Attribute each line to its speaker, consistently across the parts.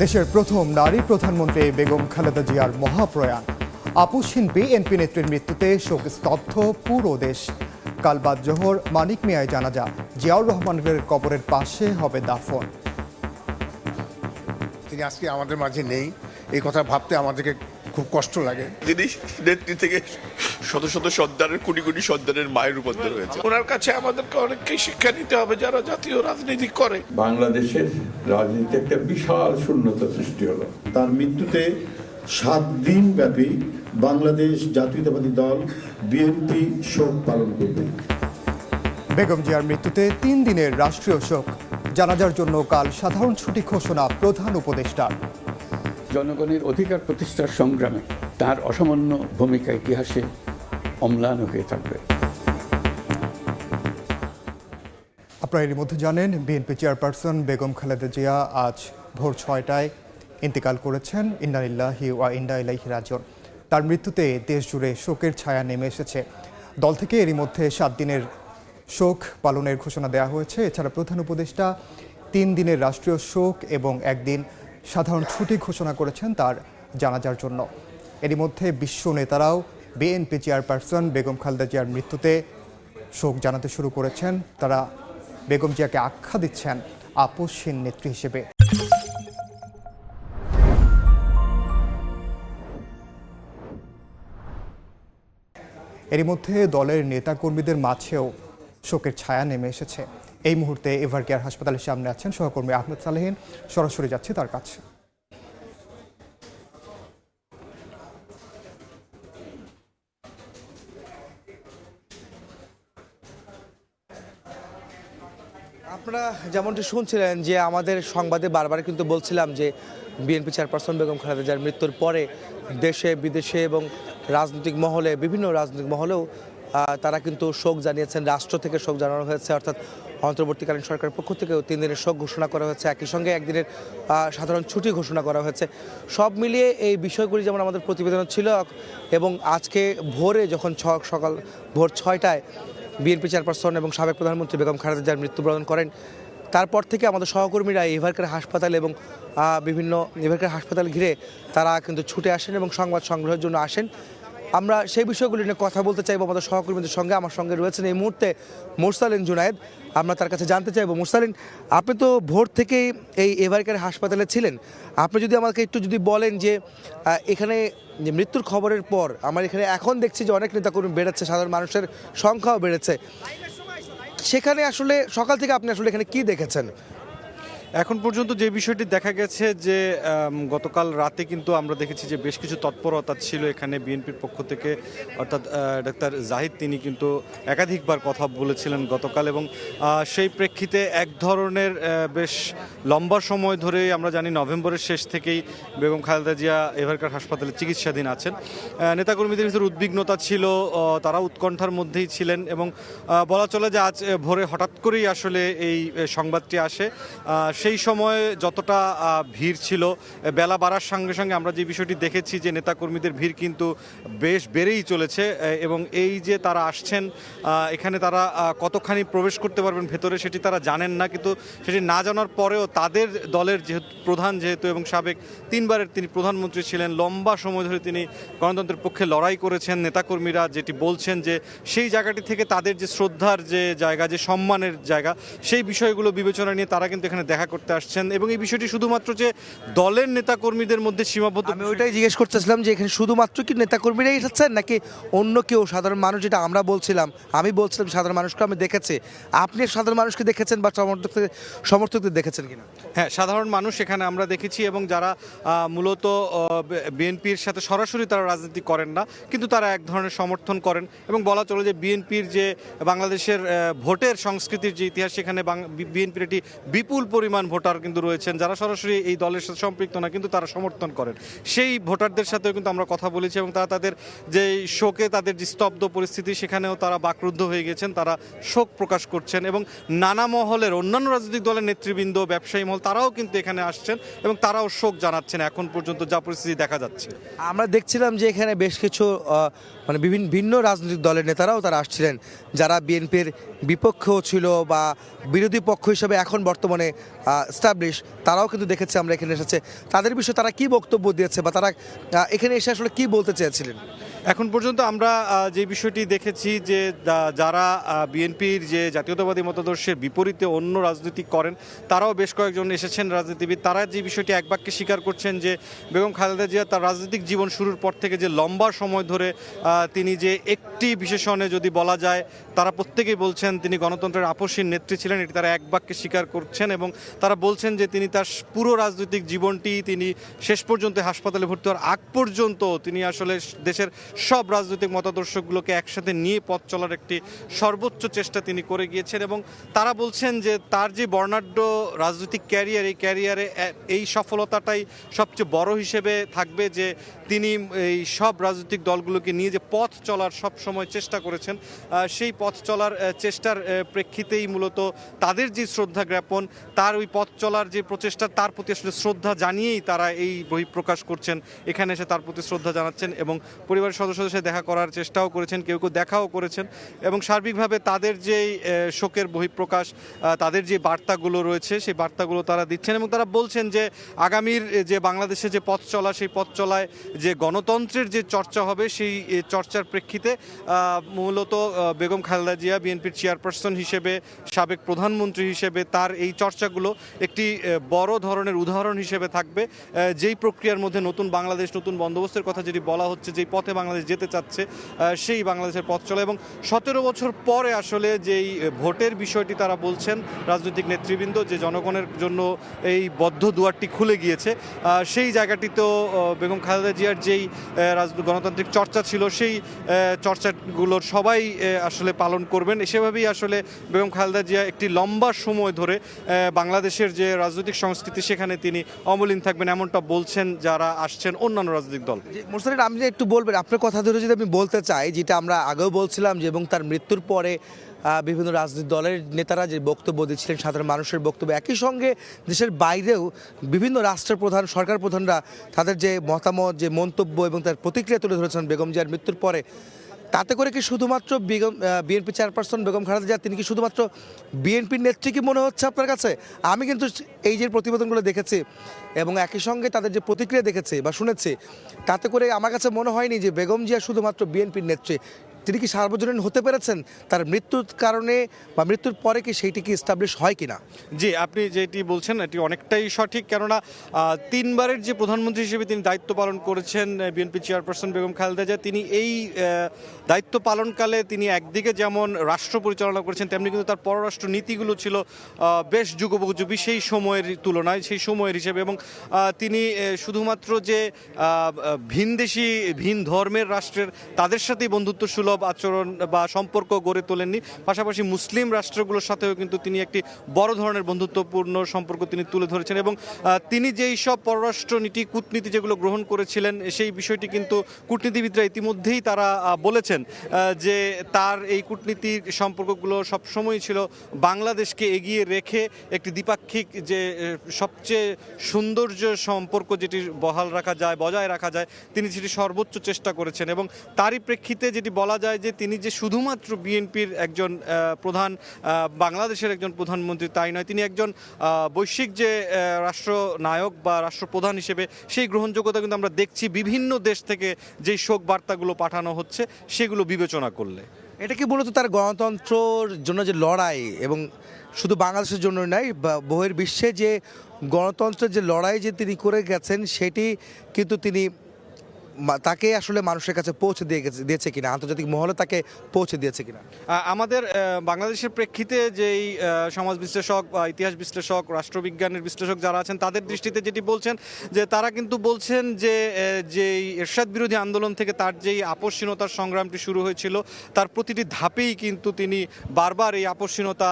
Speaker 1: দেশের প্রথম নারী প্রধানমন্ত্রী বেগম খালেদা জিয়ার মহাপ্রয়াণ। আপসহীন বিএনপি নেত্রীর মৃত্যুতে শোকস্তব্ধ পুরো দেশ। কাল বাদ জোহর মানিক মিয়ায় জানাজা, জিয়াউর রহমানের কবরের পাশে হবে দাফন।
Speaker 2: তিনি আজকে আমাদের মাঝে নেই, এই কথা ভাবতে আমাদেরকে খুব কষ্ট লাগে।
Speaker 3: যিনি নেত্রী থেকে শত শত সন্তানের, কোটি কোটি সন্তানের মায়ের রূপান্তর হয়েছে। ওনার কাছে আমাদেরকে অনেককেই শিক্ষা নিতে হবে যারা জাতীয় রাজনীতি করে।
Speaker 4: বাংলাদেশের রাজনীতি একটা বিশাল শূন্যতা সৃষ্টি হলো।
Speaker 5: তার মৃত্যুতে 7 দিন ব্যাপী বাংলাদেশ জাতীয়তাবাদী দল বিএনপি শোক পালন করবে।
Speaker 1: বেগম জিয়ার মৃত্যুতে 3 দিনের রাষ্ট্রীয় শোক। জানাজার জন্য কাল সাধারণ ছুটি ঘোষণা প্রধান উপদেষ্টার।
Speaker 6: জনগণের অধিকার প্রতিষ্ঠার সংগ্রামে তার অসামান্য ভূমিকা ইতিহাসে অম্লান হয়ে থাকবে।
Speaker 1: আপনারা এর মধ্যে জানেন, বিএনপি চেয়ারপারসন বেগম খালেদা জিয়া আজ ভোর 6টায় ইন্তেকাল করেছেন। ইন্না লিল্লাহি ওয়া ইন্না ইলাইহি রাজিউন। তার মৃত্যুতে দেশ জুড়ে শোকের ছায়া নেমে এসেছে। দল থেকে এরই মধ্যে 7 দিনের শোক পালনের ঘোষণা দেওয়া হয়েছে। এছাড়া প্রধান উপদেষ্টা 3 দিনের রাষ্ট্রীয় শোক এবং 1 দিন সাধারণ ছুটি ঘোষণা করেছেন তার জানাজার জন্য। এরই মধ্যে বিশ্ব নেতারাও বিএনপি চেয়ারপারসন বেগম খালেদা জিয়ার মৃত্যুতে শোক জানাতে শুরু করেছেন। তারা বেগম জিয়াকে আখ্যা দিচ্ছেন আপসহীন নেত্রী হিসেবে। এরই মধ্যে দলের নেতাকর্মীদের মাঝেও শোকের ছায়া নেমে এসেছে। এই মুহূর্তে এভারকেয়ার হাসপাতালের সামনে আছেন সহকর্মী আহমেদ সালেহীন। সরাসরি যাচ্ছে তার কাছে।
Speaker 7: আপনারা যেমনটি শুনছিলেন যে আমাদের সংবাদে বারবার কিন্তু বলছিলাম যে বিএনপি চেয়ারপারসন বেগম খালেদা জিয়ার মৃত্যুর পরে দেশে বিদেশে এবং রাজনৈতিক মহলে, বিভিন্ন রাজনৈতিক মহলেও তারা কিন্তু শোক জানিয়েছেন। রাষ্ট্র থেকে শোক জানানো হয়েছে, অর্থাৎ অন্তর্বর্তীকালীন সরকারের পক্ষ থেকেও 3 দিনের শোক ঘোষণা করা হয়েছে। একই সঙ্গে 1 দিনের সাধারণ ছুটি ঘোষণা করা হয়েছে। সব মিলিয়ে এই বিষয়গুলি যেমন আমাদের প্রতিবেদন ছিল, এবং আজকে ভোরে যখন সকাল ভোর 6টায় বিএনপি চেয়ারপারসন এবং সাবেক প্রধানমন্ত্রী বেগম খালেদা জিয়ার মৃত্যুবরণ করেন, তারপর থেকে আমাদের সহকর্মীরা এভারকেয়ার হাসপাতাল এবং বিভিন্ন এভারকেয়ার হাসপাতাল ঘিরে তারা কিন্তু ছুটে আসেন এবং সংবাদ সংগ্রহের জন্য আসেন। আমরা সেই বিষয়গুলি নিয়ে কথা বলতে চাইবো আমাদের সহকর্মীদের সঙ্গে। আমার সঙ্গে রয়েছেন এই মুহূর্তে মুরসালিন জুনায়েদ। আমরা তার কাছে জানতে চাইবো, মুরসালিন, আপনি তো ভোর থেকেই এই এভারকেয়ার হাসপাতালে ছিলেন। আপনি যদি আমাকে একটু যদি বলেন যে এখানে মৃত্যুর খবরের পর আমার এখানে এখন দেখছি যে অনেক নেতাকর্মী বেড়েছে, সাধারণ মানুষের সংখ্যাও বেড়েছে, সেখানে আসলে সকাল থেকে আপনি আসলে এখানে কি দেখেছেন?
Speaker 8: এখন পর্যন্ত যে বিষয়টি দেখা গেছে যে গতকাল রাতে কিন্তু আমরা দেখেছি যে বেশ কিছু তৎপরতা ছিল এখানে বিএনপির পক্ষ থেকে, অর্থাৎ ডাক্তার জাহিদ তিনি কিন্তু একাধিকবার কথা বলেছিলেন গতকাল, এবং সেই প্রেক্ষিতে এক ধরনের বেশ লম্বা সময় ধরে, আমরা জানি নভেম্বরের শেষ থেকেই বেগম খালেদা জিয়া এভারকেয়ার হাসপাতালে চিকিৎসাধীন আছেন। নেতাকর্মীদের ভিতরে উদ্বিগ্নতা ছিল, তারা উৎকণ্ঠার মধ্যেই ছিলেন, এবং বলা চলে যে আজ ভোরে হঠাৎ করেই আসলে এই সংবাদটি আসে। সেই সময় যতটা ভিড় ছিল, বেলা বাড়ার সঙ্গে সঙ্গে আমরা যে বিষয়টি দেখেছি যে নেতাকর্মীদের ভিড় কিন্তু বেশ বেড়েই চলেছে, এবং এই যে তারা আসছেন এখানে তারা কতখানি প্রবেশ করতে পারবেন ভেতরে সেটি তারা জানেন না, কিন্তু সেটি না জানার পরেও তাদের দলের প্রধান যেহেতু এবং সাবেক 3 বারের তিনি প্রধানমন্ত্রী ছিলেন, লম্বা সময় ধরে তিনি গণতন্ত্রের পক্ষে লড়াই করেছেন। নেতাকর্মীরা যেটি বলছেন যে সেই জায়গাটি থেকে তাদের যে শ্রদ্ধার যে জায়গা, যে সম্মানের জায়গা, সেই বিষয়গুলো বিবেচনা নিয়ে তারা কিন্তু এখানে দেখা করতে আসছেন, এবং এই বিষয়টি শুধুমাত্র যে দলের নেতাকর্মীদের মধ্যে সীমাবদ্ধ।
Speaker 7: আমি ওইটাই জিজ্ঞেস করতেছিলাম যে এখানে শুধুমাত্র কি নেতাকর্মীরাই এসেছেন নাকি অন্য কেউ, সাধারণ মানুষ? যেটা আমরা বলছিলাম, আমি বলছিলাম সাধারণ মানুষকে আমি দেখেছি, আপনি সাধারণ মানুষকে দেখেছেন বা সমর্থকদের দেখেছেন কিনা?
Speaker 8: হ্যাঁ, সাধারণ মানুষ এখানে আমরা দেখেছি, এবং যারা মূলত বিএনপির সাথে সরাসরি তারা রাজনীতি করেন না, কিন্তু তারা এক ধরনের সমর্থন করেন, এবং বলা চলে যে বিএনপির যে বাংলাদেশের ভোটের সংস্কৃতির যে ইতিহাস, সেখানে বিএনপির একটি বিপুল পরিমাণ ভোটার কিন্তু রয়েছেন যারা সরাসরি এই দলের সাথে সম্পৃক্ত না, কিন্তু তারা সমর্থন করেন। সেই ভোটারদের সাথেও কিন্তু আমরা কথা বলেছি, এবং তারা তাদের যে শোকে, তাদের যে স্তব্ধ পরিস্থিতি, সেখানেও তারা বাকরুদ্ধ হয়ে গেছেন, তারা শোক প্রকাশ করছেন, এবং নানা মহলের অন্যান্য রাজনৈতিক দলের নেতৃবৃন্দ, ব্যবসায়ী মহল, তারাও কিন্তু এখানে আসছেন এবং তারাও শোক জানাচ্ছেন এখন পর্যন্ত যা পরিস্থিতি দেখা যাচ্ছে।
Speaker 7: আমরা দেখছিলাম যে এখানে বেশ কিছু মানে ভিন্ন রাজনৈতিক দলের নেতারাও তারা আসছিলেন, যারা বিএনপির বিপক্ষেও ছিল বা বিরোধী পক্ষ হিসেবে এখন বর্তমানে স্টাবলিশ, তারাও কিন্তু দেখেছে আমরা এখানে এসেছে। তাদের বিষয়ে তারা কি বক্তব্য দিয়েছে বা তারা এখানে এসে আসলে কি বলতে চেয়েছিলেন?
Speaker 8: এখন পর্যন্ত আমরা যে বিষয়টি দেখেছি যে যারা বিএনপির যে জাতীয়তাবাদী মতাদর্শের বিপরীতে অন্য রাজনীতি করেন তারাও বেশ কয়েকজন এসেছেন রাজনীতিবিদ। তারা যে বিষয়টি এক বাক্যে স্বীকার করছেন যে বেগম খালেদা জিয়া তার রাজনৈতিক জীবন শুরুর পর থেকে যে লম্বা সময় ধরে তিনি যে একটি বিশেষণে যদি বলা যায় তারা প্রত্যেকেই বলছেন তিনি গণতন্ত্রের আপসীর নেত্রী ছিলেন, এটি তারা এক বাক্যে স্বীকার করছেন এবং তারা বলছেন যে তিনি তার পুরো রাজনৈতিক জীবনটি তিনি শেষ পর্যন্ত হাসপাতালে ভর্তি হওয়ার আগ পর্যন্ত তিনি আসলে দেশের সব রাজনৈতিক মতাদর্শগুলোকে একসাথে নিয়ে পথ চলার একটি সর্বোচ্চ চেষ্টা তিনি করে গিয়েছেন এবং তারা বলছেন যে তার যে বর্ণাঢ্য রাজনৈতিক ক্যারিয়ার, এই ক্যারিয়ারে এই সফলতাটাই সবচেয়ে বড় হিসেবে থাকবে যে তিনি এই সব রাজনৈতিক দলগুলোকে নিয়ে যে পথ চলার সব সময় চেষ্টা করেছেন, সেই পথ চলার চেষ্টার প্রেক্ষিতেই মূলত তাদের যে শ্রদ্ধা জ্ঞাপন, তার ওই পথ চলার যে প্রচেষ্টা তার প্রতি আসলে শ্রদ্ধা জানিয়েই তারা এই বই প্রকাশ করছেন, এখানে এসে তার প্রতি শ্রদ্ধা জানাচ্ছেন এবং পরিবারের সদস্যদের সাথে দেখা করার চেষ্টাও করেছেন, কেউ কেউ দেখাও করেছেন এবং সার্বিকভাবে তাদের যেই শোকের বহিঃপ্রকাশ, তাদের যে বার্তাগুলো রয়েছে সেই বার্তাগুলো তারা দিচ্ছেন এবং তারা বলছেন যে আগামীর যে বাংলাদেশে যে পথ চলা, সেই পথ চলায় যে গণতন্ত্রের যে চর্চা হবে সেই চর্চার প্রেক্ষিতে মূলত বেগম খালেদা জিয়া বিএনপির চেয়ারপারসন হিসেবে, সাবেক প্রধানমন্ত্রী হিসেবে তার এই চর্চাগুলো একটি বড় ধরনের উদাহরণ হিসেবে থাকবে যেই প্রক্রিয়ার মধ্যে নতুন বাংলাদেশ, নতুন বন্দোবস্তের কথা যেটি বলা হচ্ছে, যেই পথে বাংলাদেশ যেতে চাচ্ছে সেই বাংলাদেশের পথ চলা এবং 17 বছর পরে আসলে যেই ভোটের বিষয়টি তারা বলছেন রাজনৈতিক নেতৃবৃন্দ যে জনগণের জন্য এই বদ্ধ দুয়ারটি খুলে গিয়েছে, সেই জায়গাটিতেও বেগম খালেদা জিয়ার যেই গণতান্ত্রিক চর্চা ছিল সেই চর্চাগুলোর সবাই আসলে পালন করবেন। সেভাবেই আসলে বেগম খালেদা জিয়া একটি লম্বা সময় ধরে বাংলাদেশের যে রাজনৈতিক সংস্কৃতি সেখানে তিনি অমলিন থাকবেন, এমনটা বলছেন যারা আসছেন অন্যান্য রাজনৈতিক দল।
Speaker 7: মোরসালিন, আমি যে একটু বলবেন আপনার কথা ধরে যদি আমি বলতে চাই, যেটা আমরা আগেও বলছিলাম যে এবং তার মৃত্যুর পরে বিভিন্ন রাজনৈতিক দলের নেতারা যে বক্তব্য দিচ্ছিলেন, সাধারণ মানুষের বক্তব্য, একই সঙ্গে দেশের বাইরেও বিভিন্ন রাষ্ট্রের প্রধান, সরকার প্রধানরা তাদের যে মতামত, যে মন্তব্য এবং তার প্রতিক্রিয়া তুলে ধরেছেন বেগম জিয়ার মৃত্যুর পরে, তাতে করে কি শুধুমাত্র বিএনপি চেয়ারপারসন বেগম খালেদা জিয়া তিনি কি শুধুমাত্র বিএনপির নেত্রী কি মনে হচ্ছে আপনার কাছে? আমি কিন্তু এই যে প্রতিবেদনগুলো দেখেছি এবং একই সঙ্গে তাদের যে প্রতিক্রিয়া দেখেছি বা শুনেছি, তাতে করে আমার কাছে মনে হয়নি যে বেগম জিয়া শুধুমাত্র বিএনপির নেত্রী। তিনি কি সার্বজনীন হতে পেরেছেন তার মৃত্যুর কারণে বা মৃত্যুর পরে কি সেইটি কি এস্টাবলিশ হয় কিনা?
Speaker 8: জি, আপনি যেটি বলছেন এটি অনেকটাই সঠিক, কেননা 3 বারের যে প্রধানমন্ত্রী হিসেবে তিনি দায়িত্ব পালন করেছেন বিএনপি চেয়ারপারসন বেগম খালেদা জিয়া, তিনি এই দায়িত্ব পালনকালে তিনি একদিকে যেমন রাষ্ট্র পরিচালনা করেছেন, তেমনি কিন্তু তার পররাষ্ট্র নীতিগুলো ছিল বেশ যুগোপযোগী সেই সময়ের তুলনায়, সেই সময়ের হিসেবে এবং তিনি শুধুমাত্র যে ভিনদেশি, ভিন ধর্মের রাষ্ট্রের তাদের সাথেই বন্ধুত্ব সুলভ আচরণ বা সম্পর্ক গড়ে তোলেননি, পাশাপাশি মুসলিম রাষ্ট্রগুলোর সাথেও কিন্তু তিনি একটি বড় ধরনের বন্ধুত্বপূর্ণ সম্পর্ক তিনি তুলে ধরেছেন এবং তিনি যেই সব পররাষ্ট্র নীতি, কূটনীতি যেগুলো গ্রহণ করেছিলেন সেই বিষয়টি কিন্তু কূটনীতিবিদরা ইতিমধ্যেই তারা বলেছেন যে তার এই কূটনীতির সম্পর্কগুলো সবসময় ছিল বাংলাদেশকে এগিয়ে রেখে একটি দ্বিপাক্ষিক যে সবচেয়ে সৌন্দর্য সম্পর্ক যেটি বহাল রাখা যায়, বজায় রাখা যায়, তিনি সেটি সর্বোচ্চ চেষ্টা করেছেন এবং তারই প্রেক্ষিতে যেটি বলা যায় যে তিনি যে শুধুমাত্র বিএনপির একজন প্রধান, বাংলাদেশের একজন প্রধানমন্ত্রী তাই নয়, তিনি একজন বৈশ্বিক যে রাষ্ট্রনায়ক বা রাষ্ট্রপ্রধান হিসেবে সেই গ্রহণযোগ্যতা কিন্তু আমরা দেখছি বিভিন্ন দেশ থেকে যেই শোক বার্তাগুলো পাঠানো হচ্ছে সেগুলো বিবেচনা করলে।
Speaker 7: এটা কি মূলত তার গণতন্ত্রের জন্য যে লড়াই এবং শুধু বাংলাদেশের জন্য নয়, বহির বিশ্বে যে গণতন্ত্রের যে লড়াই যে তিনি করে গেছেন সেটি কিন্তু তিনি তাকে আসলে মানুষের কাছে পৌঁছে দিয়েছে কিনা, আন্তর্জাতিক মহলে তাকে পৌঁছে দিয়েছে কিনা?
Speaker 8: আমাদের বাংলাদেশের প্রেক্ষিতে যেই সমাজ বিশ্লেষক বা ইতিহাস বিশ্লেষক, রাষ্ট্রবিজ্ঞানের বিশ্লেষক যারা আছেন তাদের দৃষ্টিতে যেটি বলছেন যে তারা কিন্তু বলছেন যে যেই এরশাদ বিরোধী আন্দোলন থেকে তার যেই আপসহীনতার সংগ্রামটি শুরু হয়েছিল তার প্রতিটি ধাপেই কিন্তু তিনি বারবার এই আপসহীনতা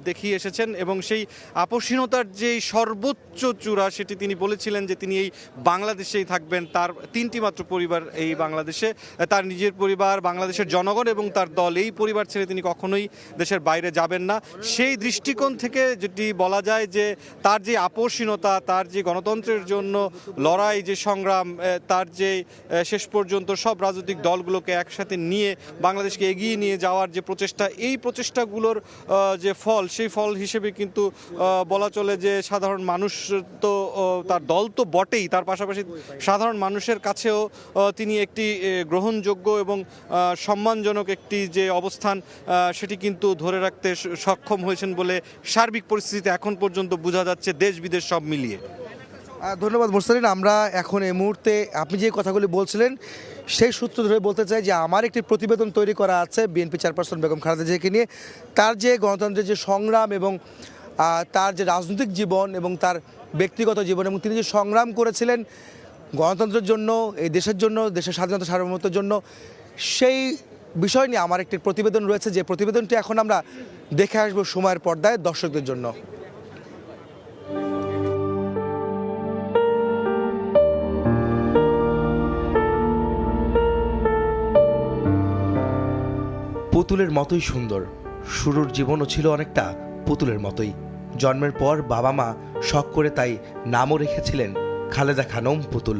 Speaker 8: দেখিয়ে এসেছেন এবং সেই আপসহীনতার যেই সর্বোচ্চ চূড়া সেটি তিনি বলেছিলেন যে তিনি এই বাংলাদেশেই থাকবেন। তার 3টি মাত্র পরিবার এই বাংলাদেশে, তার নিজের পরিবার, বাংলাদেশের জনগণ এবং তার দল, এই পরিবার ছেড়ে তিনি কখনোই দেশের বাইরে যাবেন না। সেই দৃষ্টিকোণ থেকে যেটি বলা যায় যে তার যে আপোষহীনতা, তার যে গণতন্ত্রের জন্য লড়াই, যে সংগ্রাম, তার যে শেষ পর্যন্ত সব রাজনৈতিক দলগুলোকে একসাথে নিয়ে বাংলাদেশকে এগিয়ে নিয়ে যাওয়ার যে প্রচেষ্টা, এই প্রচেষ্টাগুলোর যে ফল, সেই ফল হিসেবে কিন্তু বলা চলে যে সাধারণ মানুষ তো, তার দল তো বটেই, তার পাশাপাশি সাধারণ মানুষের কাছেও তিনি একটি গ্রহণযোগ্য এবং সম্মানজনক একটি যে অবস্থান, সেটি কিন্তু ধরে রাখতে সক্ষম হয়েছেন বলে সার্বিক পরিস্থিতিতে এখন পর্যন্ত বোঝা যাচ্ছে, দেশ বিদেশ সব মিলিয়ে।
Speaker 7: ধন্যবাদ মোরসালিন। আমরা এখন এই মুহূর্তে আপনি যে কথাগুলি বলছিলেন সেই সূত্র ধরে বলতে চাই যে আমার একটি প্রতিবেদন তৈরি করা আছে বিএনপি চেয়ারপারসন বেগম খালেদা জিয়াকে নিয়ে, তার যে গণতন্ত্রের যে সংগ্রাম এবং তার যে রাজনৈতিক জীবন এবং তার ব্যক্তিগত জীবন, এবং তিনি যে সংগ্রাম করেছিলেন গণতন্ত্রের জন্য, এই দেশের জন্য, দেশের স্বাধীনতা সার্বভৌমত্বের জন্য, সেই বিষয় নিয়ে আমার একটি প্রতিবেদন রয়েছে, যে প্রতিবেদনটি এখন আমরা দেখে আসবো সময়ের পর্দায় দর্শকদের জন্য।
Speaker 9: পুতুলের মতোই সুন্দর, শুরুর জীবনও ছিল অনেকটা পুতুলের মতোই। জন্মের পর বাবা মা শখ করে তাই নামও রেখেছিলেন খালেদা খানম পুতুল।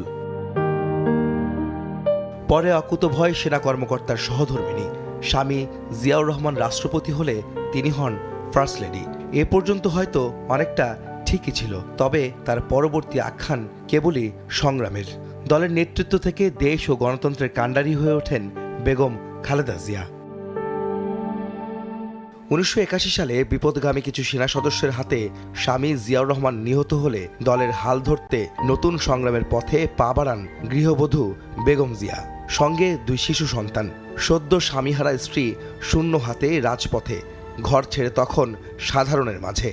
Speaker 9: পরে অকুতভয় সেনা কর্মকর্তার সহধর্মিণী, স্বামী জিয়াউর রহমান রাষ্ট্রপতি হলে তিনি হন ফার্স্ট লেডি। এ পর্যন্ত হয়তো অনেকটা ঠিকই ছিল, তবে তার পরবর্তী আখ্যান কেবলই সংগ্রামের। দলের নেতৃত্ব থেকে দেশ ও গণতন্ত্রের কাণ্ডারি হয়ে ওঠেন বেগম খালেদা জিয়া। 1981 সালে বিপদগামী কিছু সেনা সদস্যের হাতে স্বামী জিয়াউর রহমান নিহত হলে দলের হাল ধরতে নতুন সংগ্রামের পথে পা বাড়ান গৃহবধূ বেগম জিয়া, সঙ্গে 2 শিশু সন্তান। সদ্য স্বামীহারা স্ত্রী শূন্য হাতে রাজপথে, ঘর ছেড়ে তখন সাধারণের মাঝে।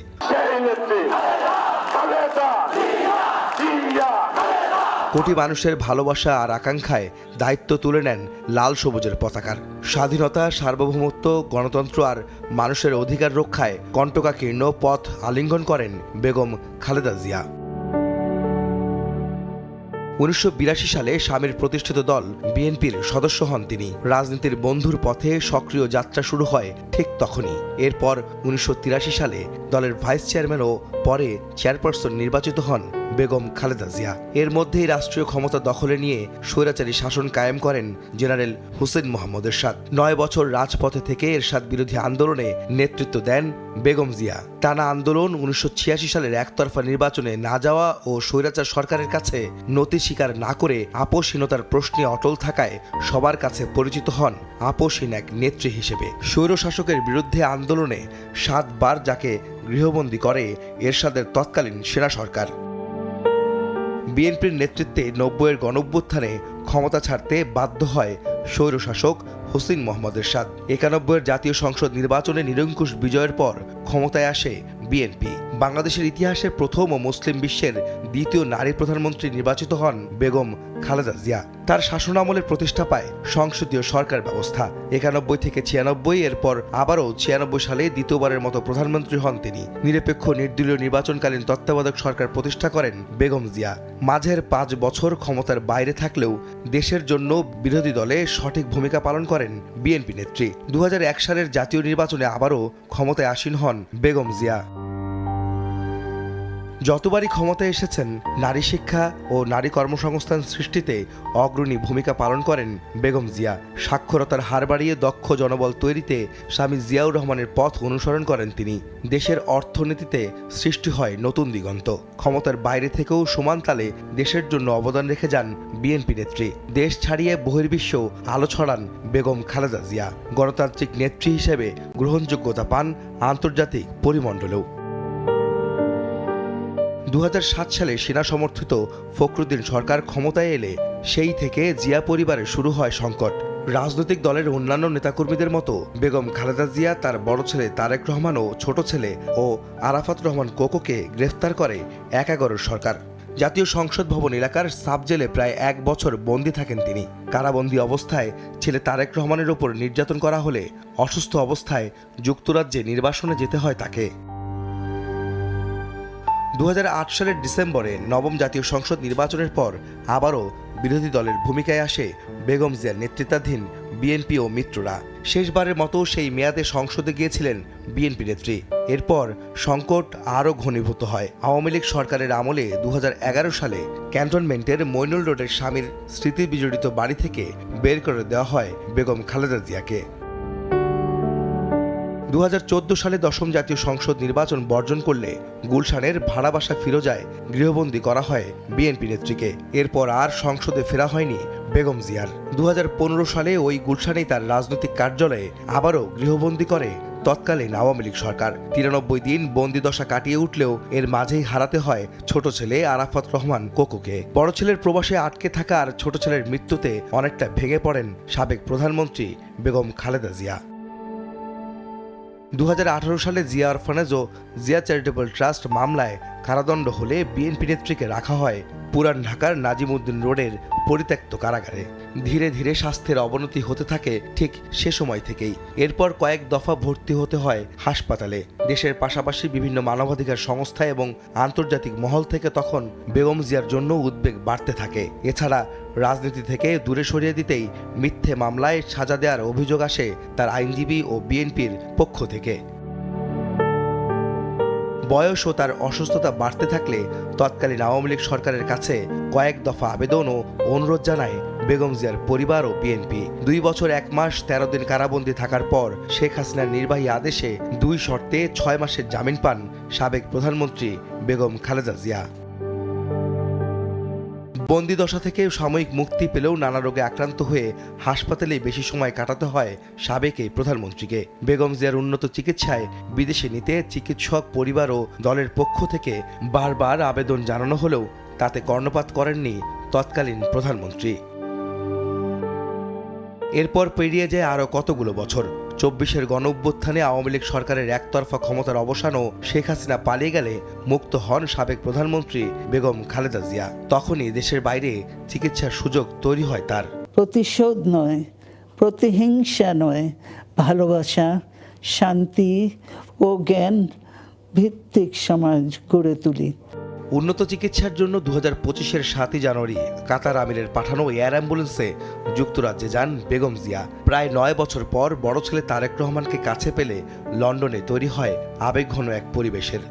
Speaker 9: কোটি মানুষের ভালোবাসা আর আকাঙ্ক্ষায় দায়িত্ব তুলে নেন লাল সবুজের পতাকার। স্বাধীনতা, সার্বভৌমত্ব, গণতন্ত্র আর মানুষের অধিকার রক্ষায় কণ্টকাকীর্ণ পথ আলিঙ্গন করেন বেগম খালেদা জিয়া। 1982 সালে স্বামীর প্রতিষ্ঠিত দল বিএনপির সদস্য হন তিনি। রাজনীতির বন্ধুর পথে সক্রিয় যাত্রা শুরু হয় ঠিক তখনই। এরপর 1983 সালে দলের ভাইস চেয়ারম্যান ও পরে চেয়ারপারসন নির্বাচিত হন বেগম খালেদা জিয়া। এর মধ্যেই রাষ্ট্রীয় ক্ষমতা দখলে নিয়ে স্বৈরাচারী শাসন কায়েম করেন জেনারেল হুসেইন মোহাম্মদ এরশাদ। 9 বছর রাজপথে থেকে এরশাদ বিরোধী আন্দোলনে নেতৃত্ব দেন বেগম জিয়া। টানা আন্দোলন, 1986 সালের একতরফা নির্বাচনে না যাওয়া ও স্বৈরাচার সরকারের কাছে নতি স্বীকার না করে আপোষহীনতার প্রশ্নে অটল থাকায় সবার কাছে পরিচিত হন আপোষহীন এক নেত্রী হিসেবে। স্বৈরশাসকের বিরুদ্ধে আন্দোলনে 7 বার যাকে গৃহবন্দী করে এরশাদের তৎকালীন সেনা সরকার। বিএনপির নেতৃত্বে 90-এর গণঅভ্যুত্থানে ক্ষমতা ছাড়তে বাধ্য হয় স্বৈরশাসক হুসেইন মোহাম্মদ এরশাদ। 91-এর জাতীয় সংসদ নির্বাচনে নিরঙ্কুশ বিজয়ের পর ক্ষমতায় আসে বিএনপি। বাংলাদেশের ইতিহাসে প্রথম ও মুসলিম বিশ্বের দ্বিতীয় নারী প্রধানমন্ত্রী নির্বাচিত হন বেগম খালেদা জিয়া। তার শাসনামলে প্রতিষ্ঠা পায় সংসদীয় সরকার ব্যবস্থা। 91 থেকে 96, এরপর আবারও 96 সালে দ্বিতীয়বারের মতো প্রধানমন্ত্রী হন তিনি। নিরপেক্ষ নির্দলীয় নির্বাচনকালীন তত্ত্বাবধায়ক সরকার প্রতিষ্ঠা করেন বেগম জিয়া। মাঝের 5 বছর ক্ষমতার বাইরে থাকলেও দেশের জন্য বিরোধী দলে সঠিক ভূমিকা পালন করেন বিএনপি নেত্রী। 2001 সালের জাতীয় নির্বাচনে আবারও ক্ষমতায় আসীন হন বেগম জিয়া। যতবারই ক্ষমতায় এসেছেন নারী শিক্ষা ও নারী কর্মসংস্থান সৃষ্টিতে অগ্রণী ভূমিকা পালন করেন বেগম জিয়া। সাক্ষরতার হার বাড়িয়ে দক্ষ জনবল তৈরিতে স্বামী জিয়াউর রহমানের পথ অনুসরণ করেন তিনি। দেশের অর্থনীতিতে সৃষ্টি হয় নতুন দিগন্ত। ক্ষমতার বাইরে থেকেও সমান তালে দেশের জন্য অবদান রেখে যান বিএনপি নেত্রী। দেশ ছাড়িয়ে বহির্বিশ্বেও আলো ছড়ান বেগম খালেদা জিয়া। গণতান্ত্রিক নেত্রী হিসেবে গ্রহণযোগ্যতা পান আন্তর্জাতিক পরিমণ্ডলেও। 2007 সালে সেনা সমর্থিত ফখরুদ্দিন সরকার ক্ষমতায় এলে সেই থেকে জিয়া পরিবারে শুরু হয় সংকট। রাজনৈতিক দলের অন্যান্য নেতাকর্মীদের মতো বেগম খালেদা জিয়া তার বড় ছেলে তারেক রহমান ও ছোট ছেলে ও আরাফাত রহমান কোকোকে গ্রেফতার করে 11 সরকার। জাতীয় সংসদ ভবন এলাকার সাব জেলে প্রায় 1 বছর বন্দী থাকেন তিনি। কারাবন্দী অবস্থায় ছেলে তারেক রহমানের ওপর নির্যাতন করা হলে অসুস্থ অবস্থায় যুক্তরাজ্যে নির্বাসনে যেতে হয় তাকে। 2008 সালের ডিসেম্বরে নবম জাতীয় সংসদ নির্বাচনের পর আবারও বিরোধী দলের ভূমিকায় আসে বেগম জিয়ার নেতৃত্বাধীন বিএনপি ও মিত্ররা। শেষবারের মতো সেই মেয়াদে সংসদে গিয়েছিলেন বিএনপি নেত্রী। এরপর সংকট আরও ঘনীভূত হয়। আওয়ামী লীগ সরকারের আমলে 2011 সালে ক্যান্টনমেন্টের মইনুল রোডের স্বামীর স্মৃতি বিজড়িত বাড়ি থেকে বের করে দেওয়া হয় বেগম খালেদা জিয়াকে। 2014 সালে দশম জাতীয় সংসদ নির্বাচন বর্জন করলে গুলশানের ভাড়া বাসা ফিরোজায় গৃহবন্দী করা হয় বিএনপি নেত্রীকে। এরপর আর সংসদে ফেরা হয়নি বেগম জিয়ার। 2015 সালে ওই গুলশানেই তার রাজনৈতিক কার্যালয়ে আবারও গৃহবন্দী করে তৎকালীন আওয়ামী লীগ সরকার। 93 দিন বন্দিদশা কাটিয়ে উঠলেও এর মাঝেই হারাতে হয় ছোট ছেলে আরাফাত রহমান কোকোকে। বড় ছেলের প্রবাসে আটকে থাকা আর ছোট ছেলের মৃত্যুতে অনেকটা ভেঙে পড়েন সাবেক প্রধানমন্ত্রী বেগম খালেদা জিয়া। 2018 সালে জিয়া অরফানেজ ও জিয়া চ্যারিটেবল ট্রাস্ট মামলায় কারাদণ্ড হলে বিএনপি নেত্রীকে রাখা হয় পুরান ঢাকার নাজিমউদ্দিন রোডের পরিত্যক্ত কারাগারে। ধীরে ধীরে স্বাস্থ্যের অবনতি হতে থাকে ঠিক সে সময় থেকেই। এরপর কয়েক দফা ভর্তি হতে হয় হাসপাতালে। দেশের পাশাপাশি বিভিন্ন মানবাধিকার সংস্থা এবং আন্তর্জাতিক মহল থেকে তখন বেগম জিয়ার জন্য উদ্বেগ বাড়তে থাকে। এছাড়া রাজনীতি থেকে দূরে সরিয়ে দিতেই মিথ্যে মামলায় সাজা দেওয়ার অভিযোগ আসে তার আইনজীবী ও বিএনপির পক্ষ থেকে। বয়স ও তার অসুস্থতা বাড়তে থাকলে তৎকালীন আওয়ামী লীগ সরকারের কাছে কয়েক দফা আবেদন ও অনুরোধ জানায় বেগম জিয়ার পরিবার ও বিএনপি। 2 বছর 1 মাস 13 দিন কারাবন্দী থাকার পর শেখ হাসিনার নির্বাহী আদেশে 2 শর্তে 6 মাসের জামিন পান সাবেক প্রধানমন্ত্রী বেগম খালেদা জিয়া। বন্দিদশা থেকে সাময়িক মুক্তি পেলেও নানা রোগে আক্রান্ত হয়ে হাসপাতালে বেশি সময় কাটাতে হয় সাবেক এই প্রধানমন্ত্রীকে। বেগম জিয়ার উন্নত চিকিৎসায় বিদেশে নিতে চিকিৎসক পরিবার ও দলের পক্ষ থেকে বারবার আবেদন জানানো হলেও তাতে কর্ণপাত করেননি তৎকালীন প্রধানমন্ত্রী। এরপর পেরিয়ে যায় আরও কতগুলো বছর। 24-এর গণঅভ্যুত্থানে আওয়ামী লীগ সরকারের একতরফা ক্ষমতার অবসান ও শেখ হাসিনা পালিয়ে গেলে মুক্ত হন সাবেক প্রধানমন্ত্রী বেগম খালেদা জিয়া। তখনই দেশের বাইরে চিকিৎসার সুযোগ তৈরি হয় তার।
Speaker 10: প্রতিশোধ নয়, প্রতিহিংসা নয়, ভালোবাসা, শান্তি ও জ্ঞান ভিত্তিক সমাজ গড়ে তুলি।
Speaker 9: উন্নত চিকিৎসার জন্য 2025-এর 7 জানুয়ারি কাতার আমিরের পাঠানো এয়ার অ্যাম্বুলেন্সে যুক্তরাজ্যে যান বেগম জিয়া। প্রায় 9 বছর পর বড় ছেলে তারেক রহমানকে কাছে পেলে লন্ডনে তৈরি হয় আবেগঘন এক পরিবেশের।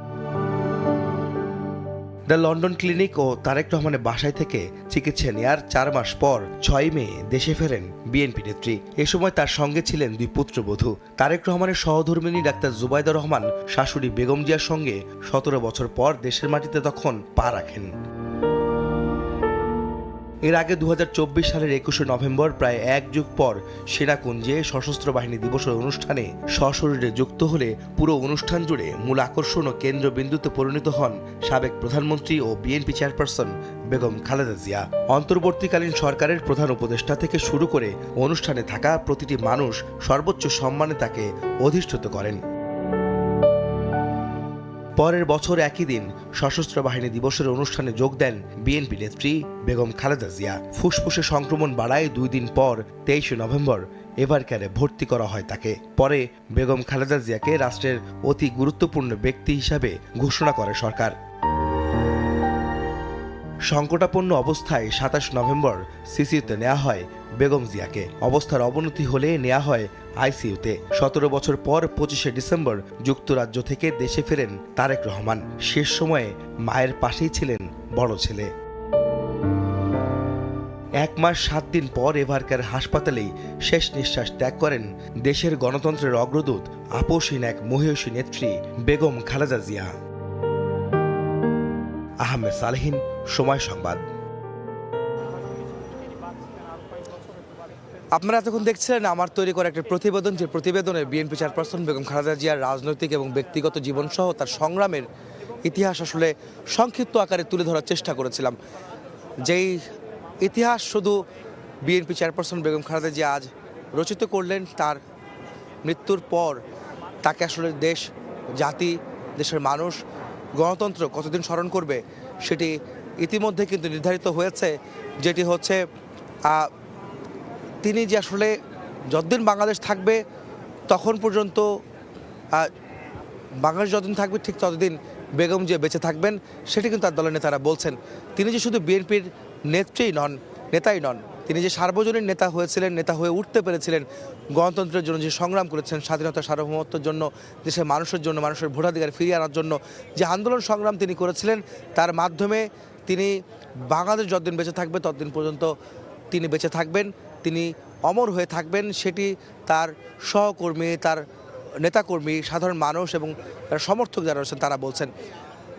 Speaker 9: দ্য লন্ডন ক্লিনিক ও তারেক রহমানের বাসায় থেকে চিকিৎসা নেয়ার 4 মাস পর 6 মে দেশে ফেরেন বিএনপি নেত্রী। এ সময় তার সঙ্গে ছিলেন 2 পুত্রবধূ। তারেক রহমানের সহধর্মিণী ডাক্তার জুবাইদা রহমান শাশুড়ি বেগম জিয়ার সঙ্গে 17 বছর পর দেশের মাটিতে তখন পা রাখেন। এর আগে 2024 সালের 21 নভেম্বর প্রায় 1 যুগ পর সেনাকুঞ্জে সশস্ত্র বাহিনী দিবসের অনুষ্ঠানে সশরীরে যুক্ত হলে পুরো অনুষ্ঠান জুড়ে মূল আকর্ষণ ও কেন্দ্রবিন্দুতে পরিণত হন সাবেক প্রধানমন্ত্রী ও বিএনপি চেয়ারপারসন বেগম খালেদা জিয়া। অন্তর্বর্তীকালীন সরকারের প্রধান উপদেষ্টা থেকে শুরু করে অনুষ্ঠানে থাকা প্রতিটি মানুষ সর্বোচ্চ সম্মানে তাকে অধিষ্ঠিত করেন। পরের বছর একই দিন সশস্ত্র বাহিনী দিবসের অনুষ্ঠানে যোগ দেন বিএনপি নেত্রী বেগম খালেদা জিয়া। ফুসফুসে সংক্রমণ বাড়ায় 2 দিন পর 23 নভেম্বর এভারকেয়ারে ভর্তি করা হয় তাকে। পরে বেগম খালেদা জিয়াকে রাষ্ট্রের অতি গুরুত্বপূর্ণ ব্যক্তি হিসাবে ঘোষণা করে সরকার। সংকটাপন্ন অবস্থায় 27 নভেম্বর সিসিউতে নেওয়া হয় বেগম জিয়াকে। অবস্থার অবনতি হলে নেওয়া হয় আইসিইউতে। 17 বছর পর 25 ডিসেম্বর যুক্তরাজ্য থেকে দেশে ফেরেন তারেক রহমান। শেষ সময়ে মায়ের পাশেই ছিলেন বড় ছেলে। 1 মাস 7 দিন পর এভারকেয়ার হাসপাতালেই শেষ নিঃশ্বাস ত্যাগ করেন দেশের গণতন্ত্রের অগ্রদূত, আপসহীন এক মহিয়সী নেত্রী বেগম খালেদা জিয়া। আহমেদ সালেহীন, সময় সংবাদ।
Speaker 7: আপনারা এতক্ষণ দেখছিলেন আমার তৈরি করা একটা প্রতিবেদন, যে প্রতিবেদনে বিএনপি চেয়ারপারসন বেগম খালেদা জিয়ার রাজনৈতিক এবং ব্যক্তিগত জীবনসহ তার সংগ্রামের ইতিহাস আসলে সংক্ষিপ্ত আকারে তুলে ধরার চেষ্টা করেছিলাম। যেই ইতিহাস শুধু বিএনপি চেয়ারপারসন বেগম খালেদা জিয়া আজ রচিত করলেন, তার মৃত্যুর পর তাকে আসলে দেশ, জাতি, দেশের মানুষ, গণতন্ত্র কতদিন স্মরণ করবে সেটি ইতিমধ্যে কিন্তু নির্ধারিত হয়েছে। যেটি হচ্ছে তিনি যে আসলে যতদিন বাংলাদেশ থাকবে তখন পর্যন্ত, বাংলাদেশ যতদিন থাকবে ঠিক ততদিন বেগম জিয়া বেঁচে থাকবেন সেটি কিন্তু তার দলের নেতারা বলছেন। তিনি যে শুধু বিএনপির নেতাই নন, তিনি যে সার্বজনীন নেতা হয়েছিলেন, নেতা হয়ে উঠতে পেরেছিলেন, গণতন্ত্রের জন্য যে সংগ্রাম করেছেন, স্বাধীনতা সার্বভৌমত্বের জন্য, দেশের মানুষের জন্য, মানুষের ভোটাধিকার ফিরিয়ে আনার জন্য যে আন্দোলন সংগ্রাম তিনি করেছিলেন, তার মাধ্যমে তিনি বাংলাদেশ যতদিন বেঁচে থাকবে ততদিন পর্যন্ত তিনি বেঁচে থাকবেন, তিনি অমর হয়ে থাকবেন। সেটি তার সহকর্মী, তার নেতাকর্মী, সাধারণ মানুষ এবং সমর্থক যারা রয়েছেন তারা বলছেন।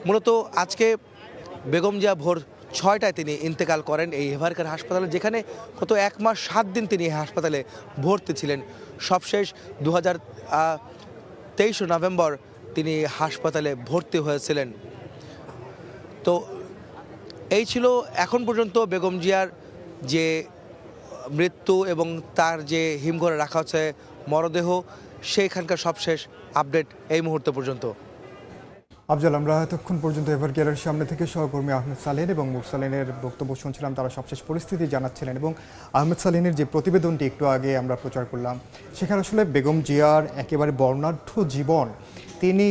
Speaker 7: মূলত আজকে বেগম জিয়া ভোর 6টায় তিনি ইন্তেকাল করেন এই এভারকেয়ার হাসপাতালে, যেখানে গত 1 মাস 7 দিন তিনি এই হাসপাতালে ভর্তি ছিলেন। সবশেষ 2023 নভেম্বর তিনি হাসপাতালে ভর্তি হয়েছিলেন। তো এই ছিল এখন পর্যন্ত বেগম জিয়ার যে মৃত্যু এবং তার যে হিমঘরে রাখা হচ্ছে মরদেহ, সেইখানকার সবশেষ আপডেট এই মুহূর্ত পর্যন্ত।
Speaker 1: আফজাল, আমরা এতক্ষণ পর্যন্ত এভারকেয়ারের সামনে থেকে সহকর্মী আহমেদ সালেহ এবং মুরসালিনের বক্তব্য শুনছিলাম। তারা সবশেষ পরিস্থিতি জানাচ্ছিলেন এবং আহমেদ সালেহের যে প্রতিবেদনটি একটু আগে আমরা প্রচার করলাম, সেখানে আসলে বেগম জিয়ার একেবারে বর্ণাঢ্য জীবন, তিনি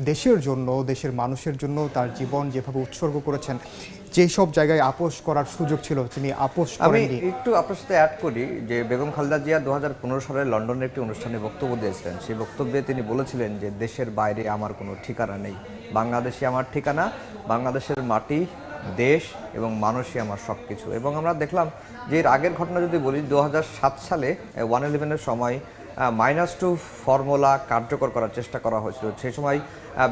Speaker 1: দেশের জন্য, দেশের মানুষের জন্য তার জীবন যেভাবে উৎসর্গ করেছেন, যে সব জায়গায় আপোষ করার সুযোগ ছিল তিনি আপোষ করেননি।
Speaker 11: আমি একটু আপনার সাথে অ্যাড করি যে বেগম খালেদা জিয়া 2015 সালে লন্ডনের একটি অনুষ্ঠানে বক্তব্য দিয়েছিলেন। সেই বক্তব্যে তিনি বলেছিলেন যে দেশের বাইরে আমার কোনো ঠিকানা নেই, বাংলাদেশে আমার ঠিকানা, বাংলাদেশের মাটি, দেশ এবং মানুষই আমার সব কিছু। এবং আমরা দেখলাম যে এর আগের ঘটনা যদি বলি, 2007 সালে 111-এর সময় -2 ফর্মুলা কার্যকর করার চেষ্টা করা হয়েছিল। সেই সময়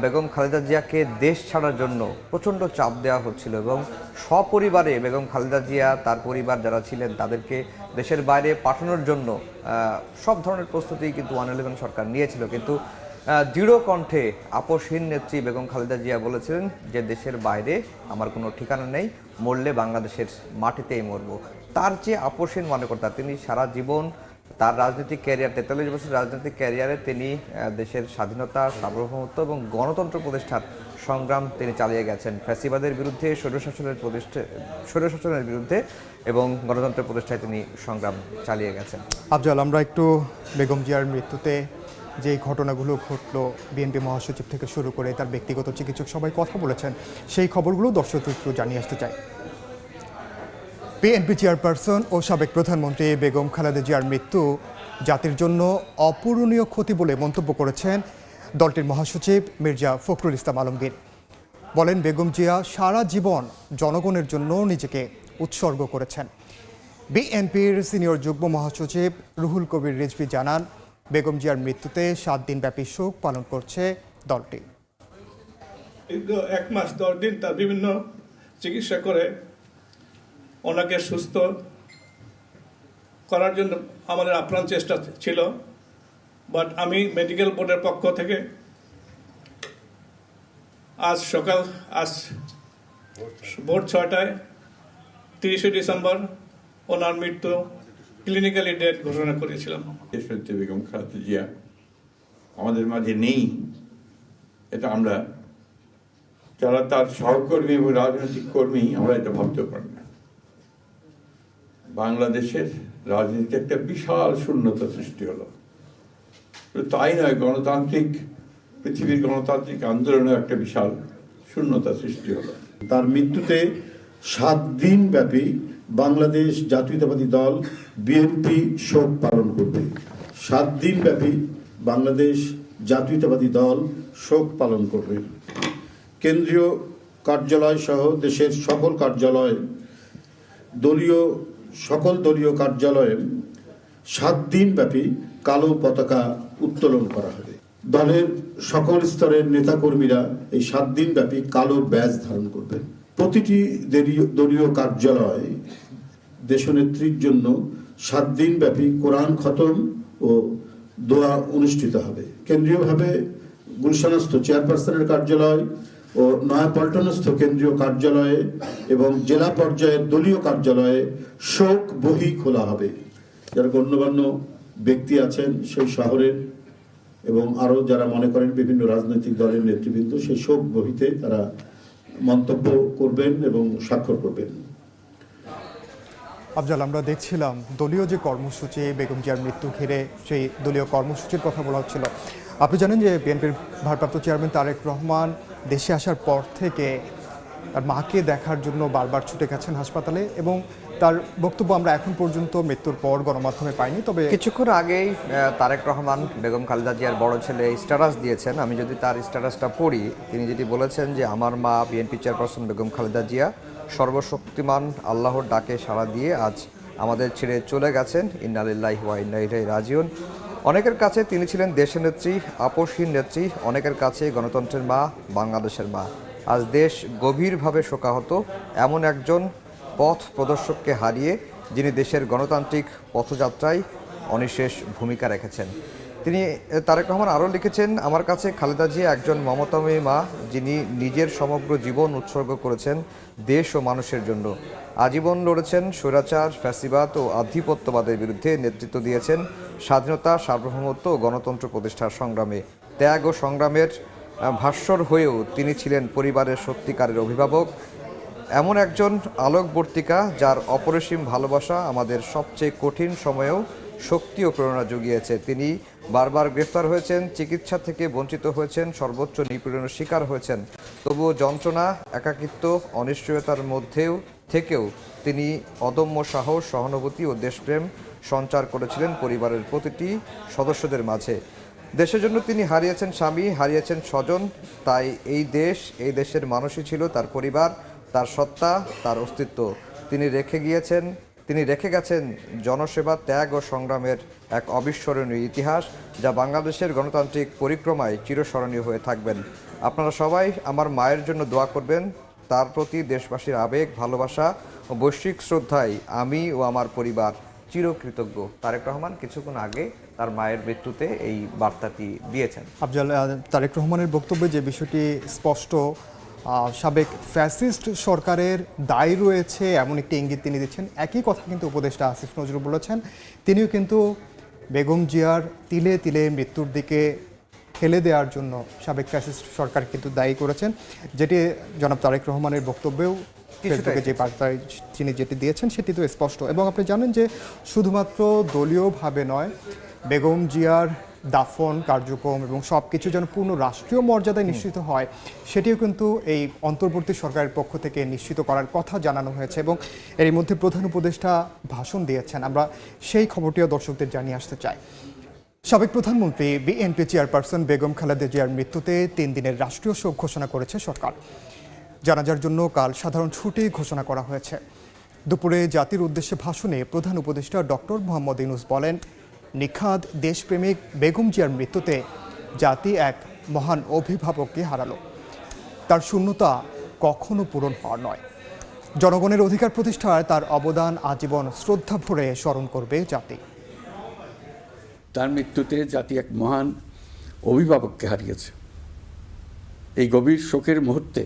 Speaker 11: বেগম খালেদা জিয়াকে দেশ ছাড়ার জন্য প্রচণ্ড চাপ দেওয়া হচ্ছিল এবং সপরিবারে বেগম খালেদা জিয়া, তার পরিবার যারা ছিলেন, তাদেরকে দেশের বাইরে পাঠানোর জন্য সব ধরনের প্রস্তুতি কিন্তু 111 সরকার নিয়েছিল। কিন্তু দৃঢ় কণ্ঠে আপোষহীন নেত্রী বেগম খালেদা জিয়া বলেছিলেন যে দেশের বাইরে আমার কোনো ঠিকানা নেই, মরলে বাংলাদেশের মাটিতেই মরব। তার যে আপোষহীন মানবতা, তিনি সারা জীবন তার রাজনৈতিক ক্যারিয়ার, 43 বছর রাজনৈতিক ক্যারিয়ারে তিনি দেশের স্বাধীনতা, সার্বভৌমত্ব এবং গণতন্ত্র প্রতিষ্ঠার সংগ্রাম তিনি চালিয়ে গেছেন। ফ্যাসিবাদের বিরুদ্ধে, স্বৈরশাসনের বিরুদ্ধে এবং গণতন্ত্র প্রতিষ্ঠায় তিনি সংগ্রাম চালিয়ে গেছেন।
Speaker 1: আফজাল, আমরা একটু বেগম জিয়ার মৃত্যুতে যে ঘটনাগুলো ঘটলো, বিএনপি মহাসচিব থেকে শুরু করে তার ব্যক্তিগত চিকিৎসক সবাই কথা বলেছেন, সেই খবরগুলো দর্শকদের একটু জানিয়ে আসতে চাই। বিএনপি চেয়ারপারসন ও সাবেক প্রধানমন্ত্রী বেগম খালেদা জিয়ার মৃত্যু জাতির জন্য অপূরণীয় ক্ষতি বলে মন্তব্য করেছেন দলটির মহাসচিব মির্জা ফখরুল ইসলাম আলমগীর। বলেন, বেগম জিয়া সারা জীবন জনগণের জন্য নিজেকে উৎসর্গ করেছেন। বিএনপির সিনিয়র যুগ্ম মহাসচিব রুহুল কবির রিজভী জানান, বেগম জিয়ার মৃত্যুতে 7 দিনব্যাপী শোক পালন করছে দলটি।
Speaker 12: 1 মাস 10 দিন তার বিভিন্ন চিকিৎসা করে ওনাকে সুস্থ করার জন্য আমাদের আপ্রাণ চেষ্টা ছিল। বাট আমি মেডিকেল বোর্ডের পক্ষ থেকে আজ ভোর 6টায় 30 ডিসেম্বর ওনার মৃত্যু ক্লিনিক্যালি ডেথ ঘোষণা করেছিলাম।
Speaker 4: বেগম খালেদা জিয়া আমাদের মাঝে নেই, এটা আমরা যারা তার সহকর্মী এবং রাজনৈতিক কর্মী আমরা এটা ভাবতেও পারি না। বাংলাদেশের রাজনীতিতে একটা বিশাল শূন্যতা সৃষ্টি হলো। তাই নয়, পৃথিবীর গণতান্ত্রিক আন্দোলনে একটা বিশাল শূন্যতা সৃষ্টি হলো।
Speaker 5: তার মৃত্যুতে 7 দিন ব্যাপী বাংলাদেশ জাতীয়তাবাদী দল বিএনপি শোক পালন করবে। 7 দিন ব্যাপী বাংলাদেশ জাতীয়তাবাদী দল শোক পালন করবে। কেন্দ্রীয় কার্যালয় সহ দেশের সকল কার্যালয়, সকল দলীয় কার্যালয়ে 7 দিন ব্যাপী কালো পতাকা উত্তোলন করা হবে। দলের সকল স্তরের নেতাকর্মীরা এই 7 দিন ব্যাপী কালো ব্যাজ ধারণ করবেন। প্রতিটি দলীয় কার্যালয় দেশনেত্রীর জন্য 7 দিন ব্যাপী কোরআন খতম ও দোয়া অনুষ্ঠিত হবে। কেন্দ্রীয়ভাবে গুলশানস্থ চেয়ারপারসনের কার্যালয় ও নয়াপল্টনস্থ কেন্দ্রীয় কার্যালয়ে এবং জেলা পর্যায়ের দলীয় কার্যালয়ে শোক বহি খোলা হবে। যারা গণ্যমান্য ব্যক্তি আছেন সেই শহরের এবং আরও যারা মনে করেন বিভিন্ন রাজনৈতিক দলের নেতৃবৃন্দ, সেই শোক বহিতে তারা মন্তব্য করবেন এবং স্বাক্ষর করবেন।
Speaker 1: আফজাল, আমরা দেখছিলাম দলীয় যে কর্মসূচি, বেগম জিয়ার মৃত্যু ঘিরে সেই দলীয় কর্মসূচির কথা বলা হচ্ছিল। আপনি জানেন যে বিএনপির ভারপ্রাপ্ত চেয়ারম্যান তারেক রহমান দেশে আসার পর থেকে তার মাকে দেখার জন্য বারবার ছুটে গেছেন হাসপাতালে, এবং তার বক্তব্য আমরা এখন পর্যন্ত মৃত্যুর পর গণমাধ্যমে পাইনি। তবে
Speaker 11: কিছুক্ষণ আগেই তারেক রহমান বেগম খালেদা জিয়ার বড় ছেলে স্ট্যাটাস দিয়েছেন। আমি যদি তার স্ট্যাটাসটা পড়ি, তিনি যেটি বলেছেন যে আমার মা বিএনপি চেয়ারপারসন বেগম খালেদা জিয়া সর্বশক্তিমান আল্লাহর ডাকে সাড়া দিয়ে আজ আমাদের ছেড়ে চলে গেছেন। ইন্না লিল্লাহি ওয়া ইন্না ইলাইহি রাজিউন। অনেকের কাছে তিনি ছিলেন দেশের নেত্রী, আপোষহীন নেত্রী, অনেকের কাছে গণতন্ত্রের মা, বাংলাদেশের মা। আজ দেশ গভীরভাবে শোকাহত এমন একজন পথ প্রদর্শককে হারিয়ে, যিনি দেশের গণতান্ত্রিক পথযাত্রায় অনিশেষ ভূমিকা রেখেছেন। তিনি তারেক রহমান আরও লিখেছেন, আমার কাছে খালেদা জিয়া একজন মমতাময়ী মা, যিনি নিজের সমগ্র জীবন উৎসর্গ করেছেন দেশ ও মানুষের জন্য। আজীবন লড়েছেন স্বৈরাচার, ফ্যাসিবাদ ও আধিপত্যবাদের বিরুদ্ধে, নেতৃত্ব দিয়েছেন স্বাধীনতা, সার্বভৌমত্ব ও গণতন্ত্র প্রতিষ্ঠার সংগ্রামে। ত্যাগ ও সংগ্রামের ভাস্বর হয়েও তিনি ছিলেন পরিবারের সত্যিকারের অভিভাবক, এমন একজন আলোকবর্তিকা যার অপরিসীম ভালোবাসা আমাদের সবচেয়ে কঠিন সময়েও শক্তি ও প্রেরণা জুগিয়েছে। তিনি বারবার গ্রেফতার হয়েছেন, চিকিৎসা থেকে বঞ্চিত হয়েছেন, সর্বোচ্চ নিপীড়নের শিকার হয়েছেন। তবুও যন্ত্রণা, একাকিত্ব, অনিশ্চয়তার মধ্যেও থেকেও তিনি অদম্য সাহস, সহানুভূতি ও দেশপ্রেম সঞ্চার করেছিলেন পরিবারের প্রতিটি সদস্যদের মাঝে। দেশের জন্য তিনি হারিয়েছেন স্বামী, হারিয়েছেন স্বজন। তাই এই দেশের মানুষই ছিল তার পরিবার, তার সত্তা, তার অস্তিত্ব। তিনি রেখে গেছেন জনসেবা, ত্যাগ ও সংগ্রামের এক অবিস্মরণীয় ইতিহাস, যা বাংলাদেশের গণতান্ত্রিক পরিক্রমায় চিরস্মরণীয় হয়ে থাকবেন। আপনারা সবাই আমার মায়ের জন্য দোয়া করবেন। তার প্রতি দেশবাসীর আবেগ, ভালোবাসা ও বৈশ্বিক শ্রদ্ধায় আমি ও আমার পরিবার চিরকৃতজ্ঞ। তারেক রহমান কিছুক্ষণ আগে তার মায়ের মৃত্যুতে এই বার্তাটি দিয়েছেন।
Speaker 1: আফজাল, তারেক রহমানের বক্তব্যে যে বিষয়টি স্পষ্ট, সাবেক ফ্যাসিস্ট সরকারের দায় রয়েছে এমন একটি ইঙ্গিত তিনি দিচ্ছেন। একই কথা কিন্তু উপদেষ্টা আসিফ নজরুল বলেছেন। তিনিও কিন্তু বেগম জিয়ার তিলে তিলে মৃত্যুর দিকে ঠেলে দেওয়ার জন্য সাবেক ফ্যাসিস্ট সরকার কিন্তু দায়ী করেছেন, যেটি জনাব তারেক রহমানের বক্তব্যেও ফেসবুকে যে বার্তায় তিনি যেটি দিয়েছেন সেটি তো স্পষ্ট। এবং আপনি জানেন যে শুধুমাত্র দলীয়ভাবে নয়, বেগম জিয়ার দাফন কার্যক্রম এবং সব কিছু যেন পূর্ণ রাষ্ট্রীয় মর্যাদায় নিশ্চিত হয়, সেটিও কিন্তু এই অন্তর্বর্তী সরকারের পক্ষ থেকে নিশ্চিত করার কথা জানানো হয়েছে। এবং এর মধ্যে প্রধান উপদেষ্টা ভাষণ দিয়েছেন। আমরা সেই খবরটিও দর্শকদের জানিয়ে আসতে চাই। সাবেক প্রধানমন্ত্রী বিএনপি চেয়ারপারসন বেগম খালেদা জিয়ার মৃত্যুতে 3 দিনের রাষ্ট্রীয় শোক ঘোষণা করেছে সরকার। জানাজার জন্য কাল সাধারণ ছুটি ঘোষণা করা হয়েছে। দুপুরে জাতির উদ্দেশ্যে ভাষণে প্রধান উপদেষ্টা ডক্টর মোহাম্মদ ইউনূস বলেন, নিখাদ দেশপ্রেমিক বেগম জিয়ার মৃত্যুতে জাতি এক মহান অভিভাবককে হারালো। তার শূন্যতা কখনো পূরণ হওয়ার নয়। জনগণের অধিকার প্রতিষ্ঠায় তার অবদান আজীবন শ্রদ্ধা ভরে স্মরণ করবে জাতি।
Speaker 6: তার মৃত্যুতে জাতি এক মহান অভিভাবককে হারিয়েছে। এই গভীর শোকের মুহূর্তে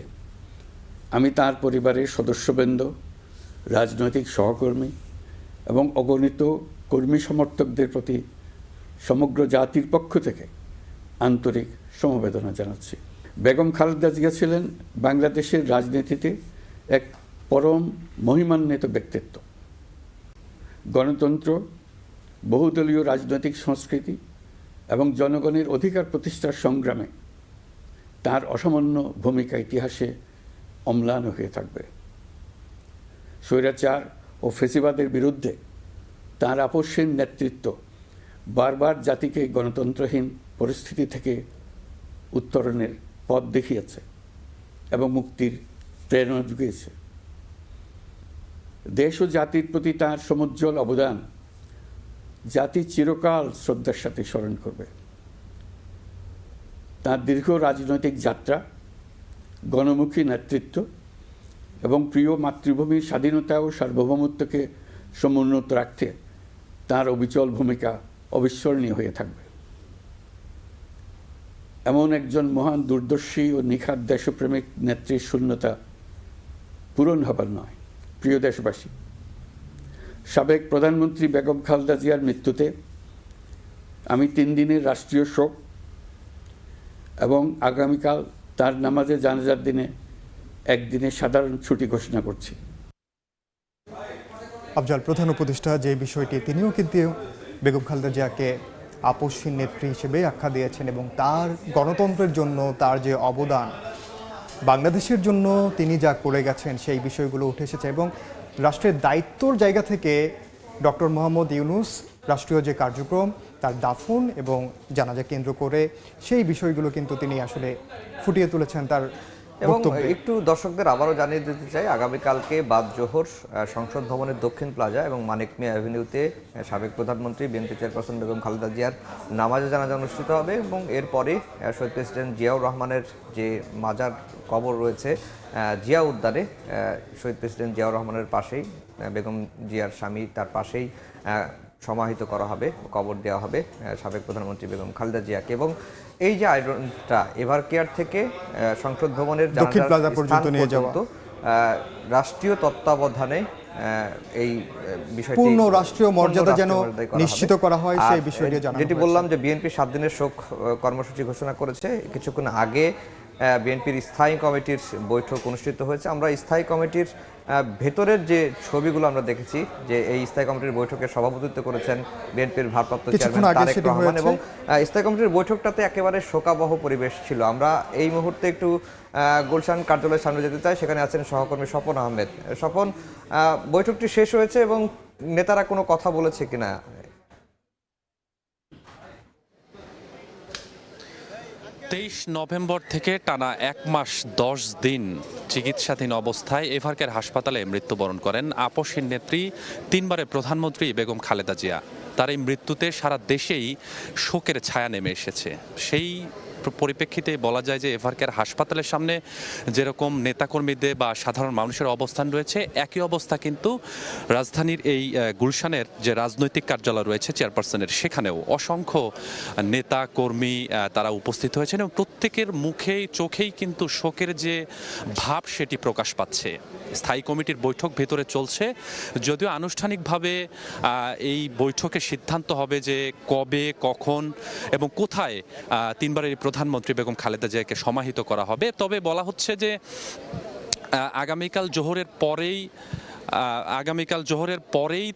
Speaker 6: আমি তার পরিবারের সদস্যবৃন্দ, রাজনৈতিক সহকর্মী এবং অগণিত কর্মী সমর্থকদের প্রতি সমগ্র জাতির পক্ষ থেকে আন্তরিক সমবেদনা জানাচ্ছি। বেগম খালেদা জিয়া ছিলেন বাংলাদেশের রাজনীতিতে এক পরম মহিমান্বিত ব্যক্তিত্ব। গণতন্ত্র, বহুদলীয় রাজনৈতিক সংস্কৃতি এবং জনগণের অধিকার প্রতিষ্ঠার সংগ্রামে তার অসামান্য ভূমিকা ইতিহাসে অম্লান হয়ে থাকবে। স্বৈরাচার ও ফেসিবাদের বিরুদ্ধে তার আপোষহীন নেতৃত্ব বারবার জাতিকে গণতন্ত্রহীন পরিস্থিতি থেকে উত্তরণের পথ দেখিয়েছে এবং মুক্তির প্রেরণা জুগিয়েছে। দেশ ও জাতির প্রতি তার সমুজ্জ্বল অবদান জাতি চিরকাল শ্রদ্ধার সাথে স্মরণ করবে। তার দীর্ঘ রাজনৈতিক যাত্রা, গণমুখী নেতৃত্ব এবং প্রিয় মাতৃভূমির স্বাধীনতা ও সার্বভৌমত্বকে সমুন্নত রাখতে তার অবিচল ভূমিকা অবিস্মরণীয় হয়ে থাকবে। এমন একজন মহান দূরদর্শী ও নিখাদ দেশপ্রেমিক নেত্রীর শূন্যতা পূরণ হবার নয়। প্রিয় দেশবাসী, সাবেক প্রধানমন্ত্রী বেগম খালেদা জিয়ার মৃত্যুতে আমি 3 দিনের রাষ্ট্রীয় শোক এবং আগামীকাল তার নামাজে জানাজার দিনে একদিনের সাধারণ ছুটি ঘোষণা করছি।
Speaker 1: আফজাল, প্রধান উপদেষ্টা যে বিষয়টি, তিনিও কিন্তু বেগম খালেদা জিয়াকে আপসহীন নেত্রী হিসেবে আখ্যা দিয়েছেন এবং তার গণতন্ত্রের জন্য তার যে অবদান, বাংলাদেশের জন্য তিনি যা করে গেছেন সেই বিষয়গুলো উঠে এসেছে। এবং রাষ্ট্রের দায়িত্বর জায়গা থেকে ডক্টর মোহাম্মদ ইউনূস রাষ্ট্রীয় যে কার্যক্রম, তার দাফন এবং জানাজা কেন্দ্র করে সেই বিষয়গুলো কিন্তু তিনি আসলে ফুটিয়ে তুলেছেন তার
Speaker 11: এবং
Speaker 1: বক্তব্যে।
Speaker 11: একটু দর্শকদের আবারও জানিয়ে দিতে চাই, আগামীকালকে বাদ জোহর সংসদ ভবনের দক্ষিণ প্লাজা এবং মানিক মিয়া অ্যাভিনিউতে সাবেক প্রধানমন্ত্রী বিএনপি চেয়ারপারসন বেগম খালেদা জিয়ার নামাজে জানাজা অনুষ্ঠিত হবে এবং এরপরে শহীদ প্রেসিডেন্ট জিয়াউর রহমানের যে মাজার কবর রয়েছে জিয়া উদ্যানে, শহীদ প্রেসিডেন্ট জিয়াউর রহমানের পাশেই বেগম জিয়ার স্বামী তার পাশেই সমাহিত করা হবে, কবর দেওয়া হবে সাবেক প্রধানমন্ত্রী বেগম খালেদা জিয়াকে। এবং এই যে আয়োজনটা এভার কেয়ার থেকে সংসদ ভবনের
Speaker 1: দক্ষিণ প্লাজা পর্যন্ত নিয়ে যাওয়া,
Speaker 11: রাষ্ট্রীয় তত্ত্বাবধানে এই বিষয়টি
Speaker 1: পূর্ণ রাষ্ট্রীয় মর্যাদা যেন নিশ্চিত করা হয় সেই বিষয়টি জানানো
Speaker 11: যেটি বললাম যে বিএনপি 7 দিনের শোক কর্মসূচি ঘোষণা করেছে। কিছুক্ষণ আগে বিএনপির স্থায়ী কমিটির বৈঠক অনুষ্ঠিত হয়েছে। আমরা স্থায়ী কমিটির ভেতরের যে ছবিগুলো আমরা দেখেছি, যে এই স্থায়ী কমিটির বৈঠকে সভাপতিত্ব করেছেন বিএনপির ভারপ্রাপ্ত চেয়ারম্যান তারেক রহমান এবং স্থায়ী কমিটির বৈঠকটাতে একেবারে শোকাবহ পরিবেশ ছিল। আমরা এই মুহূর্তে একটু গুলশান কার্যালয়ের সামনে যেতে চাই, সেখানে আছেন সহকর্মী স্বপন আহমেদ। স্বপন, বৈঠকটি শেষ হয়েছে এবং নেতারা কোনো কথা বলেছে কিনা?
Speaker 13: 23 নভেম্বর থেকে টানা 1 মাস 10 দিন চিকিৎসাধীন অবস্থায় এভারকেয়ার হাসপাতালে মৃত্যুবরণ করেন আপসহীন নেত্রী, 3 বারের প্রধানমন্ত্রী বেগম খালেদা জিয়া। তার এই মৃত্যুতে সারা দেশেই শোকের ছায়া নেমে এসেছে। সেই পরিপ্রেক্ষিতে বলা যায় যে এভারকেয়ার হাসপাতালের সামনে যেরকম নেতাকর্মীদের বা সাধারণ মানুষের অবস্থান রয়েছে, একই অবস্থা কিন্তু রাজধানীর এই গুলশানের যে রাজনৈতিক কার্যালয় রয়েছে চেয়ারপারসনের, সেখানেও অসংখ্য নেতা কর্মী তারা উপস্থিত হয়েছেন এবং প্রত্যেকের মুখেই চোখেই কিন্তু শোকের যে ভাব সেটি প্রকাশ পাচ্ছে। স্থায়ী কমিটির বৈঠক ভেতরে চলছে, যদিও আনুষ্ঠানিকভাবে এই বৈঠকে সিদ্ধান্ত হবে যে কবে, কখন এবং কোথায় 3 বারের প্রধানমন্ত্রী বেগম খালেদা জিয়াকে সমাহিত করা হবে। তবে বলা হচ্ছে যে আগামীকাল জোহরের পরেই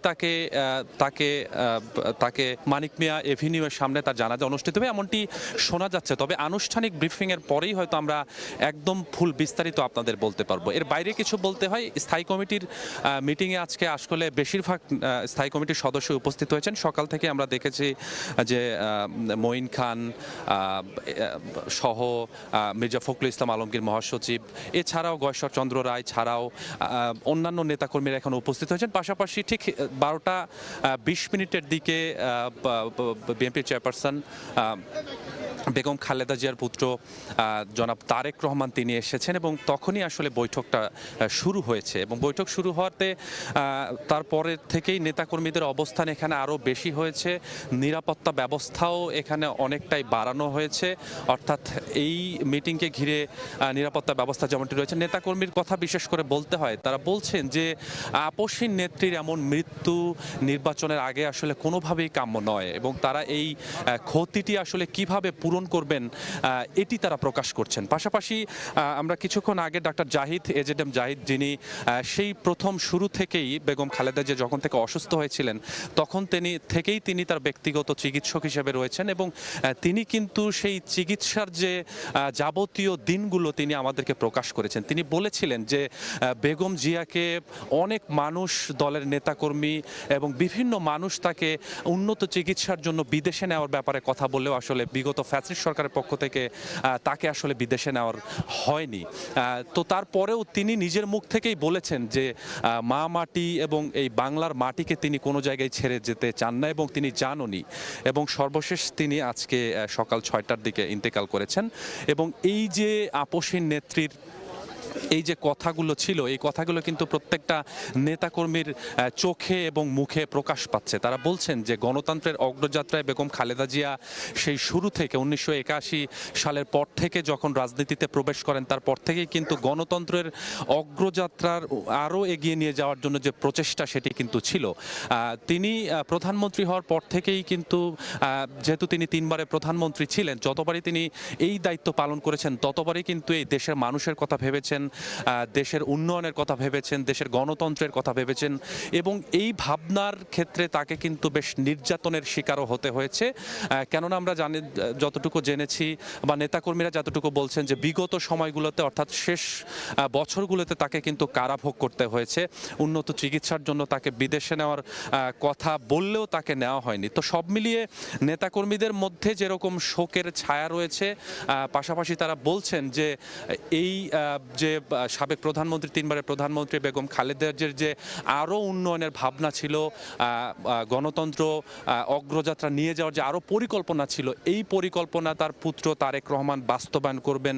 Speaker 13: তাকে মানিক মিয়া এভিনিউয়ের সামনে তার জানাজা অনুষ্ঠিত হবে, এমনটি শোনা যাচ্ছে। তবে আনুষ্ঠানিক ব্রিফিংয়ের পরেই হয়তো আমরা একদম ফুল বিস্তারিত আপনাদের বলতে পারবো। এর বাইরে কিছু বলতে হয়, স্থায়ী কমিটির মিটিংয়ে আজকে আসলে বেশিরভাগ স্থায়ী কমিটির সদস্য উপস্থিত হয়েছেন। সকাল থেকে আমরা দেখেছি যে মঈন খান সহ মির্জা ফখরুল ইসলাম আলমগীর মহাসচিব, এছাড়াও গয়েশ্বর চন্দ্র রায় ছাড়াও অন্যান্য নেতাকর্মীরা এখন উপস্থিত হয়েছেন। পাশাপাশি ঠিক 12টা 20 মিনিটের দিকে বিএনপি চেয়ারপারসন বেগম খালেদা জিয়ার পুত্র জনাব তারেক রহমান তিনি এসেছেন এবং তখনই আসলে বৈঠকটা শুরু হয়েছে। এবং বৈঠক শুরু হওয়াতে তারপরে থেকেই নেতাকর্মীদের অবস্থান এখানে আরও বেশি হয়েছে, নিরাপত্তা ব্যবস্থাও এখানে অনেকটাই বাড়ানো হয়েছে। অর্থাৎ এই মিটিংকে ঘিরে নিরাপত্তা ব্যবস্থা যেমনটি রয়েছে, নেতাকর্মীর কথা বিশেষ করে বলতে হয়, তারা বলছেন যে আপসহীন নেত্রীর এমন মৃত্যু নির্বাচনের আগে আসলে কোনোভাবেই কাম্য নয় এবং তারা এই ক্ষতিটি আসলে কিভাবে পূরণ করবেন এটি তারা প্রকাশ করছেন। পাশাপাশি আমরা কিছুক্ষণ আগে ডাক্তার জাহিদ, এজেডএম জাহিদ, যিনি সেই প্রথম শুরু থেকেই বেগম খালেদা জিয়া যখন থেকে অসুস্থ হয়েছিলেন তখন তিনি তার ব্যক্তিগত চিকিৎসক হিসেবে রয়েছেন এবং তিনি কিন্তু সেই চিকিৎসার যে যাবতীয় দিনগুলো তিনি আমাদেরকে প্রকাশ করেছেন। তিনি বলেছিলেন যে বেগম জিয়াকে অনেক মানুষ, দলের নেতাকর্মী এবং বিভিন্ন মানুষ তাকে উন্নত চিকিৎসার জন্য বিদেশে নেওয়ার ব্যাপারে কথা বললেও আসলে বিগত ফ্যাসিস্ট সরকারের পক্ষ থেকে তাকে আসলে বিদেশে নেওয়ার হয়নি। তো তারপরেও তিনি নিজের মুখ থেকেই বলেছেন যে মা মাটি এবং এই বাংলার মাটিকে তিনি কোনো জায়গায় ছেড়ে যেতে চান না এবং তিনি জাননি। এবং সর্বশেষ তিনি আজকে সকাল 6টার দিকে ইন্তেকাল করেছেন। এবং এই যে আপসহীন নেত্রীর এই যে কথাগুলো ছিল, এই কথাগুলো কিন্তু প্রত্যেকটা নেতাকর্মীর চোখে এবং মুখে প্রকাশ পাচ্ছে। তারা বলছেন যে গণতন্ত্রের অগ্রযাত্রায় বেগম খালেদা জিয়া সেই শুরু থেকে 1981 সালের পর থেকে যখন রাজনীতিতে প্রবেশ করেন তারপর থেকেই কিন্তু গণতন্ত্রের অগ্রযাত্রার আরও এগিয়ে নিয়ে যাওয়ার জন্য যে প্রচেষ্টা সেটি কিন্তু ছিল। তিনি প্রধানমন্ত্রী হওয়ার পর থেকেই কিন্তু, যেহেতু তিনি 3 বারের প্রধানমন্ত্রী ছিলেন, যতবারই তিনি এই দায়িত্ব পালন করেছেন ততবারই কিন্তু এই দেশের মানুষের কথা ভেবেছেন, দেশের উন্নয়নের কথা ভেবেছেন, দেশের গণতন্ত্রের কথা ভেবেছেন, এবং এই ভাবনার ক্ষেত্রে তাকে কিন্তু বেশ নির্যাতনের শিকারও হতে হয়েছে। কেননা আমরা যতটুকু জেনেছি বা নেতাকর্মীরা যতটুকু বলছেন যে বিগত সময়গুলোতে অর্থাৎ শেষ বছরগুলোতে তাকে কিন্তু কারাভোগ করতে হয়েছে। উন্নত চিকিৎসার জন্য তাকে বিদেশে নেওয়ার কথা বললেও তাকে নেওয়া হয়নি। তো সব মিলিয়ে নেতাকর্মীদের মধ্যে যেরকম শোকের ছায়া রয়েছে, পাশাপাশি তারা বলছেন যে এই যে সাবেক প্রধানমন্ত্রী, 3 বারের প্রধানমন্ত্রী বেগম খালেদা জিয়ার যে আরও উন্নয়নের ভাবনা ছিল, গণতন্ত্র অগ্রযাত্রা নিয়ে যাওয়ার যে আরও পরিকল্পনা ছিল, এই পরিকল্পনা তার পুত্র তারেক রহমান বাস্তবায়ন করবেন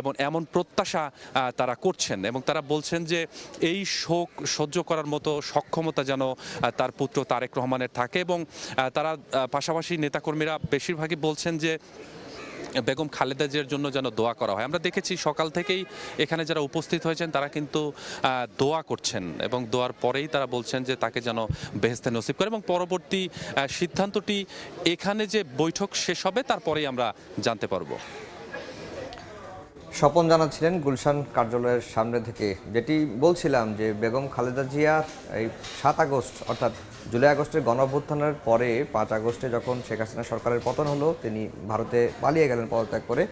Speaker 13: এবং এমন প্রত্যাশা তারা করছেন। এবং তারা বলছেন যে এই শোক সহ্য করার মতো সক্ষমতা যেন তার পুত্র তারেক রহমানের থাকে। এবং তারা পাশাপাশি নেতাকর্মীরা বেশিরভাগই বলছেন যে বেগম খালেদা জিয়ার জন্য যেন দোয়া করা হয়। আমরা দেখেছি সকাল থেকেই এখানে যারা উপস্থিত হয়েছেন তারা কিন্তু দোয়া করছেন এবং দোয়ার পরেই তারা বলছেন যে তাকে যেন বেহেশতে নসিব করে, এবং পরবর্তী সিদ্ধান্তটি এখানে যে বৈঠক শেষ হবে তারপরেই আমরা জানতে পারবো।
Speaker 11: স্বপন জানাচ্ছিলেন গুলশান কার্যালয়ের সামনে থেকে, যেটি বলছিলাম যে বেগম খালেদা জিয়ার এই 7 আগস্ট অর্থাৎ জুলাই আগস্টের গণঅভ্যুত্থানের পরে 5 আগস্টে যখন শেখ হাসিনা সরকারের পতন হলো, তিনি ভারতে পালিয়ে গেলেন পদত্যাগ করে।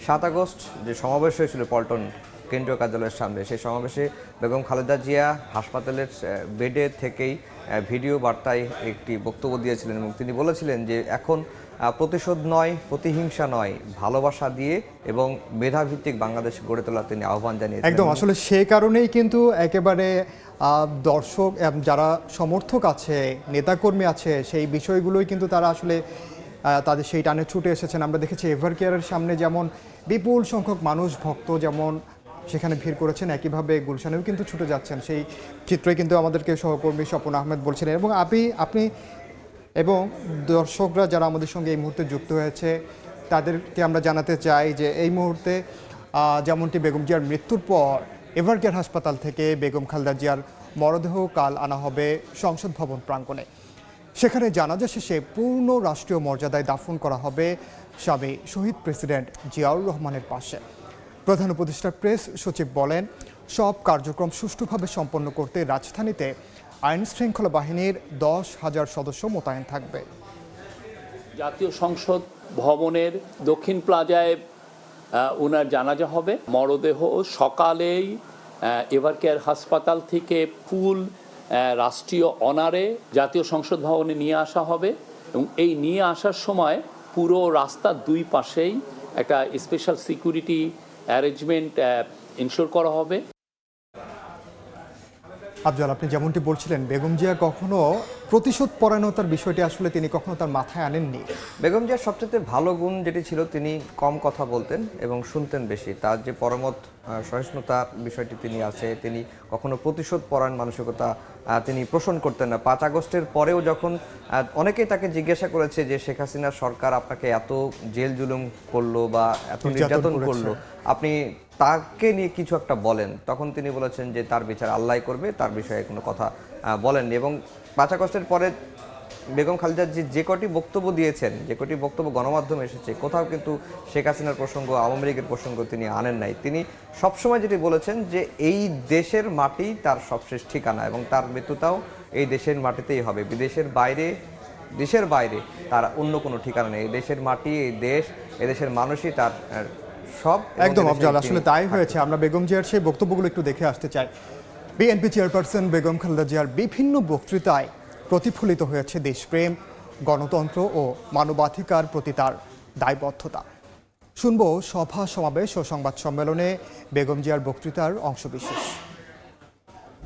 Speaker 11: 7 আগস্ট যে সমাবেশ হয়েছিল পল্টন কেন্দ্রীয় কার্যালয়ের সামনে, সেই সমাবেশে বেগম খালেদা জিয়া হাসপাতালের বেডে থেকেই ভিডিও বার্তায় একটি বক্তব্য দিয়েছিলেন এবং তিনি বলেছিলেন যে এখন প্রতিশোধ নয়, প্রতিহিংসা নয়, ভালোবাসা দিয়ে এবং মেধাভিত্তিক বাংলাদেশ গড়ে তোলার তিনি আহ্বান জানিয়েছেন।
Speaker 1: একদম, আসলে সেই কারণেই কিন্তু একেবারে দর্শক যারা সমর্থক আছে, নেতাকর্মী আছে, সেই বিষয়গুলোই কিন্তু তারা আসলে তাদের সেই টানে ছুটে এসেছেন। আমরা দেখেছি এভার কেয়ারের সামনে যেমন বিপুল সংখ্যক মানুষ, ভক্ত যেমন সেখানে ভিড় করেছেন, একইভাবে গুলশানেও কিন্তু ছুটে যাচ্ছেন। সেই চিত্রই কিন্তু আমাদেরকে সহকর্মী স্বপন আহমেদ বলছিলেন। এবং আপনি এবং দর্শকরা যারা আমাদের সঙ্গে এই মুহূর্তে যুক্ত হয়েছে তাদেরকে আমরা জানাতে চাই যে এই মুহূর্তে যেমনটি বেগম জিয়ার মৃত্যুর পর এভার কেয়ার হাসপাতাল থেকে বেগম খালেদা জিয়ার মরদেহ কাল আনা হবে সংসদ ভবন প্রাঙ্গণে। সেখানে জানাজা শেষে পূর্ণ রাষ্ট্রীয় মর্যাদায় দাফন করা হবে স্বামী শহীদ প্রেসিডেন্ট জিয়াউর রহমানের পাশে। প্রধান উপদেষ্টা প্রেস সচিব বলেন, সব কার্যক্রম সুষ্ঠুভাবে সম্পন্ন করতে রাজধানীতে আইন শৃঙ্খলা বাহিনীর 10,000 সদস্য মোতায়েন থাকবে।
Speaker 14: জাতীয় সংসদ ভবনের দক্ষিণ প্লাজায় ওনার জানাজা হবে। মরদেহ সকালেই এভার কেয়ার হাসপাতাল থেকে ফুল রাষ্ট্রীয় অনারে জাতীয় সংসদ ভবনে নিয়ে আসা হবে এবং এই নিয়ে আসার সময় পুরো রাস্তার 2 পাশেই একটা স্পেশাল সিকিউরিটি অ্যারেঞ্জমেন্ট ইনশিওর করা হবে।
Speaker 1: আফজাল, আপনি যেমনটি বলছিলেন, বেগম জিয়া কখনো প্রতিশোধ পরায়ণতার বিষয়টি আসলে তিনি কখনো তার মাথায় আনেননি।
Speaker 11: বেগম জিয়ার সবচেয়ে ভালো গুণ যেটি ছিল, তিনি কম কথা বলতেন এবং শুনতেন বেশি। তার যে পরমত সহিষ্ণুতার বিষয়টি তিনি আছে, তিনি কখনো প্রতিশোধ পরায়ণ মানসিকতা তিনি পোষণ করতেন না। 5 আগস্টের পরেও যখন অনেকেই তাকে জিজ্ঞাসা করেছে যে শেখ হাসিনার সরকার আপনাকে এত জেল জুলুম করলো বা এত নির্যাতন করলো, আপনি তাকে নিয়ে কিছু একটা বলেন, তখন তিনি বলেছেন যে তার বিচার আল্লাহ করবে, তার বিষয়ে কোনো কথা বলেননি। এবং 5 আগস্টের পরে বেগম খালেদা যে কটি বক্তব্য দিয়েছেন, যে কটি বক্তব্য গণমাধ্যমে এসেছে, কোথাও কিন্তু শেখ হাসিনার প্রসঙ্গ, আওয়ামী লীগের প্রসঙ্গ তিনি আনেন নাই। তিনি সবসময় যেটি বলেছেন যে এই দেশের মাটি তার সবশেষ ঠিকানা এবং তার মৃত্যুটাও এই দেশের মাটিতেই হবে। বিদেশের বাইরে, দেশের বাইরে তার অন্য কোনো ঠিকানা নেই। এই দেশের মাটি, এই দেশ, এদেশের মানুষই তার সব।
Speaker 1: একদম আফজাল, আসলে তাই হয়েছে। আমরা বেগম জিয়ার সেই বক্তব্যগুলো একটু দেখে আসতে চাই। বিএনপি চেয়ারপারসন বেগম খালেদা জিয়ার বিভিন্ন বক্তৃতায় প্রতিফলিত হয়েছে দেশপ্রেম, গণতন্ত্র ও মানবাধিকার প্রতি তার দায়বদ্ধতা। শুনব সভা সমাবেশ ও সংবাদ সম্মেলনে বেগম জিয়ার বক্তৃতার অংশবিশেষ।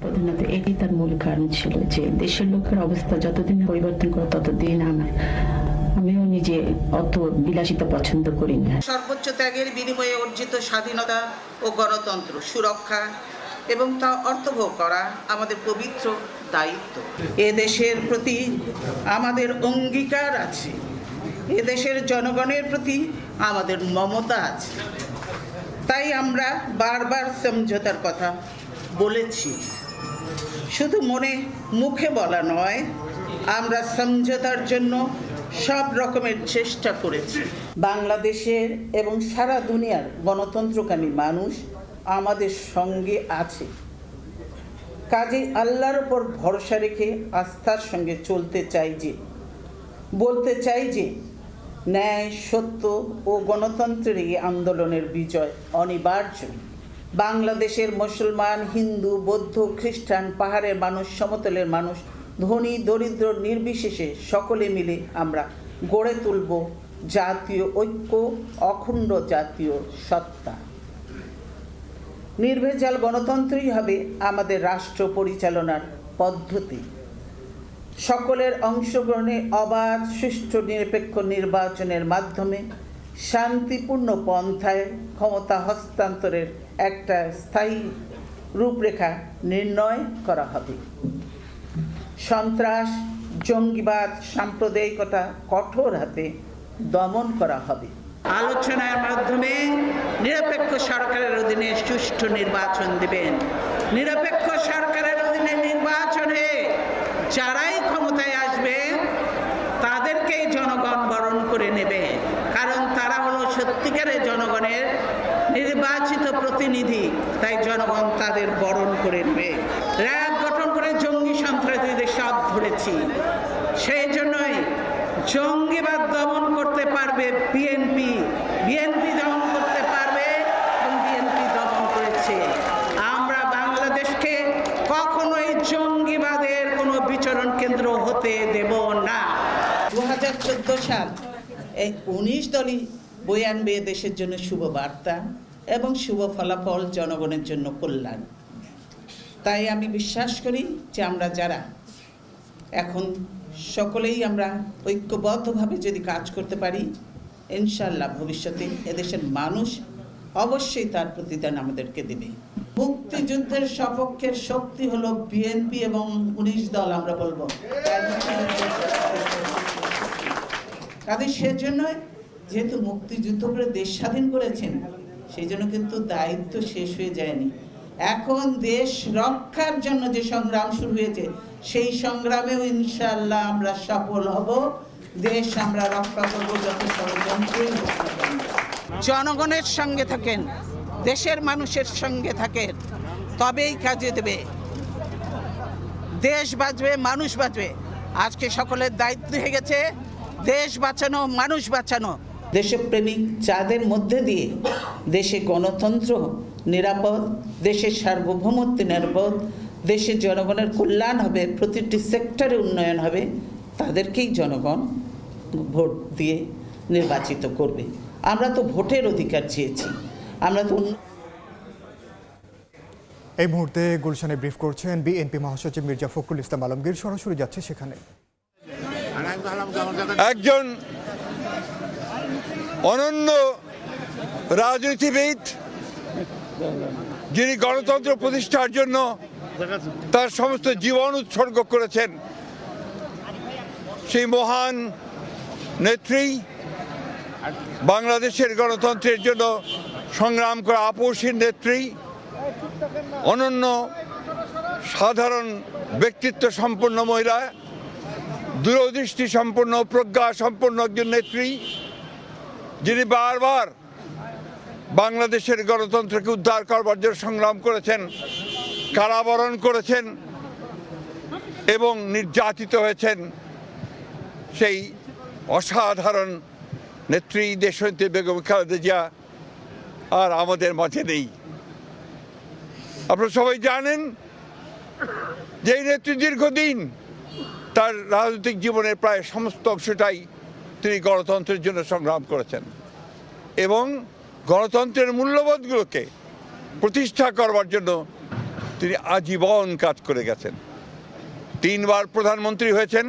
Speaker 15: প্রধানত এটি তার মূল কারণ ছিল যে দেশের লোকের অবস্থা যতদিন পরিবর্তন করে ততদিন আমিও নিজে অত বিলাসিতা পছন্দ করি না।
Speaker 16: সর্বোচ্চ ত্যাগের বিনিময়ে অর্জিত স্বাধীনতা ও গণতন্ত্র সুরক্ষা এবং তা অর্থবহ করা আমাদের পবিত্র দায়িত্ব। এ দেশের প্রতি আমাদের অঙ্গীকার আছে, এ দেশের জনগণের প্রতি আমাদের মমতা আছে। তাই আমরা বারবার সমঝোতার কথা বলেছি, শুধু মুখে বলা নয়, আমরা সমঝোতার জন্য সব রকমের চেষ্টা করেছি। বাংলাদেশের এবং সারা দুনিয়ার গণতন্ত্রকামী মানুষ আমাদের সঙ্গে আছে। কাজে আল্লাহর উপর ভরসা রেখে আস্থার সঙ্গে বলতে চাই যে ন্যায়, সত্য ও গণতন্ত্রের এই আন্দোলনের বিজয় অনিবার্য। বাংলাদেশের মুসলমান, হিন্দু, বৌদ্ধ, খ্রিস্টান, পাহাড়ের মানুষ, সমতলের মানুষ, ধনী দরিদ্র নির্বিশেষে সকলে মিলে আমরা গড়ে তুলব জাতীয় ঐক্য, অখণ্ড জাতীয় সত্তা। নির্ভেজাল গণতন্ত্রই হবে আমাদের রাষ্ট্র পরিচালনার পদ্ধতি। সকলের অংশগ্রহণে অবাধ, সুষ্ঠু, নিরপেক্ষ নির্বাচনের মাধ্যমে শান্তিপূর্ণ পন্থায় ক্ষমতা হস্তান্তরের একটা স্থায়ী রূপরেখা নির্ণয় করা হবে। সন্ত্রাস, জঙ্গিবাদ, সাম্প্রদায়িকতা কঠোর হাতে দমন করা হবে। আলোচনার মাধ্যমে নিরপেক্ষ সরকারের অধীনে সুষ্ঠু নির্বাচন দেবেন। নিরপেক্ষ সরকারের অধীনে নির্বাচনে যারাই ক্ষমতায় আসবে তাদেরকেই জনগণ বরণ করে নেবে, কারণ তারা হলো সত্যিকারের জনগণের নির্বাচিত প্রতিনিধি, তাই জনগণ তাদের বরণ করে নেবে। র্যাব গঠন করে জঙ্গি সন্ত্রাসীদের সব ধরেছি, সেই জন্যই জঙ্গিবাদ দমন করতে পারবে বিএনপি দমন করতে পারবে এবং বিএনপি দমন করেছে। আমরা বাংলাদেশকে কখনোই জঙ্গিবাদের কোনো বিচরণ কেন্দ্র হতে দেব না। 2014 সাল এই 19 দলই বয়ে আনবে দেশের জন্য শুভ বার্তা এবং শুভ ফলাফল, জনগণের জন্য কল্যাণ। তাই আমি বিশ্বাস করি যে আমরা যারা এখন সকলেই আমরা ঐক্যবদ্ধভাবে যদি কাজ করতে পারি, ইনশাআল্লাহ ভবিষ্যতে এদেশের মানুষ অবশ্যই তার প্রতিদান আমাদেরকে দেবে। মুক্তিযুদ্ধের সপক্ষের শক্তি হলো বিএনপি এবং 19 দল আমরা বলবো। কাজে সেজন্য যেহেতু মুক্তিযুদ্ধ করে দেশ স্বাধীন করেছেন, সেই জন্য কিন্তু দায়িত্ব শেষ হয়ে যায়নি। এখন দেশ রক্ষার জন্য যে সংগ্রাম শুরু হয়েছে, সেই সংগ্রামেও ইনশাআল্লাহ আমরা সফল হব। দেশ আমরা রক্ষা করবো যত ষড়যন্ত্রই হোক না কেন। জনগণের সঙ্গে থাকেন, দেশের মানুষের সঙ্গে থাকেন, তবেই কাজে দেবে। দেশ বাঁচবে, মানুষ বাঁচবে। আজকে সকলের দায়িত্ব হয়ে গেছে দেশ বাঁচানো, মানুষ বাঁচানো। দেশপ্রেমিক যাদের মধ্যে দিয়ে দেশে গণতন্ত্র নিরাপদ, দেশের সার্বভৌমত্ব নিরাপদ, দেশের জনগণের কল্যাণ হবে, প্রতিটি সেক্টরে উন্নয়ন হবে, তাদেরকেই জনগণ ভোট দিয়ে নির্বাচিত করবে। আমরা তো ভোটের অধিকার চেয়েছি, আমরা তো।
Speaker 1: এই মুহূর্তে গুলশানে ব্রিফ করছেন বিএনপি মহাসচিব মির্জা ফখরুল ইসলাম আলমগীর। সরাসরি যাচ্ছে সেখানে।
Speaker 4: একজন অনন্য রাজনীতিবিদ, যিনি গণতন্ত্র প্রতিষ্ঠার জন্য তার সমস্ত জীবন উৎসর্গ করেছেন, সেই মহান নেত্রী, বাংলাদেশের গণতন্ত্রের জন্য সংগ্রাম করা আপসীর নেত্রী, অনন্য সাধারণ ব্যক্তিত্ব সম্পন্ন মহিলা, দূরদৃষ্টি সম্পন্ন, প্রজ্ঞা সম্পন্ন একজন নেত্রী, যিনি বারবার বাংলাদেশের গণতন্ত্রকে উদ্ধার করবার জন্য সংগ্রাম করেছেন, কারাবরণ করেছেন এবং নির্যাতিত হয়েছেন। সেই অসাধারণ নেত্রী দেশনেত্রী বেগম খালেদা জিয়া আর আমাদের মাঝে নেই। আপনারা সবাই জানেন যে এই নেত্রী দীর্ঘদিন তার রাজনৈতিক জীবনের প্রায় সমস্ত অংশটাই তিনি গণতন্ত্রের জন্য সংগ্রাম করেছেন এবং গণতন্ত্রের মূল্যবোধগুলোকে প্রতিষ্ঠা করবার জন্য তিনি আজীবন কাজ করে গেছেন। 3 বার প্রধানমন্ত্রী হয়েছেন।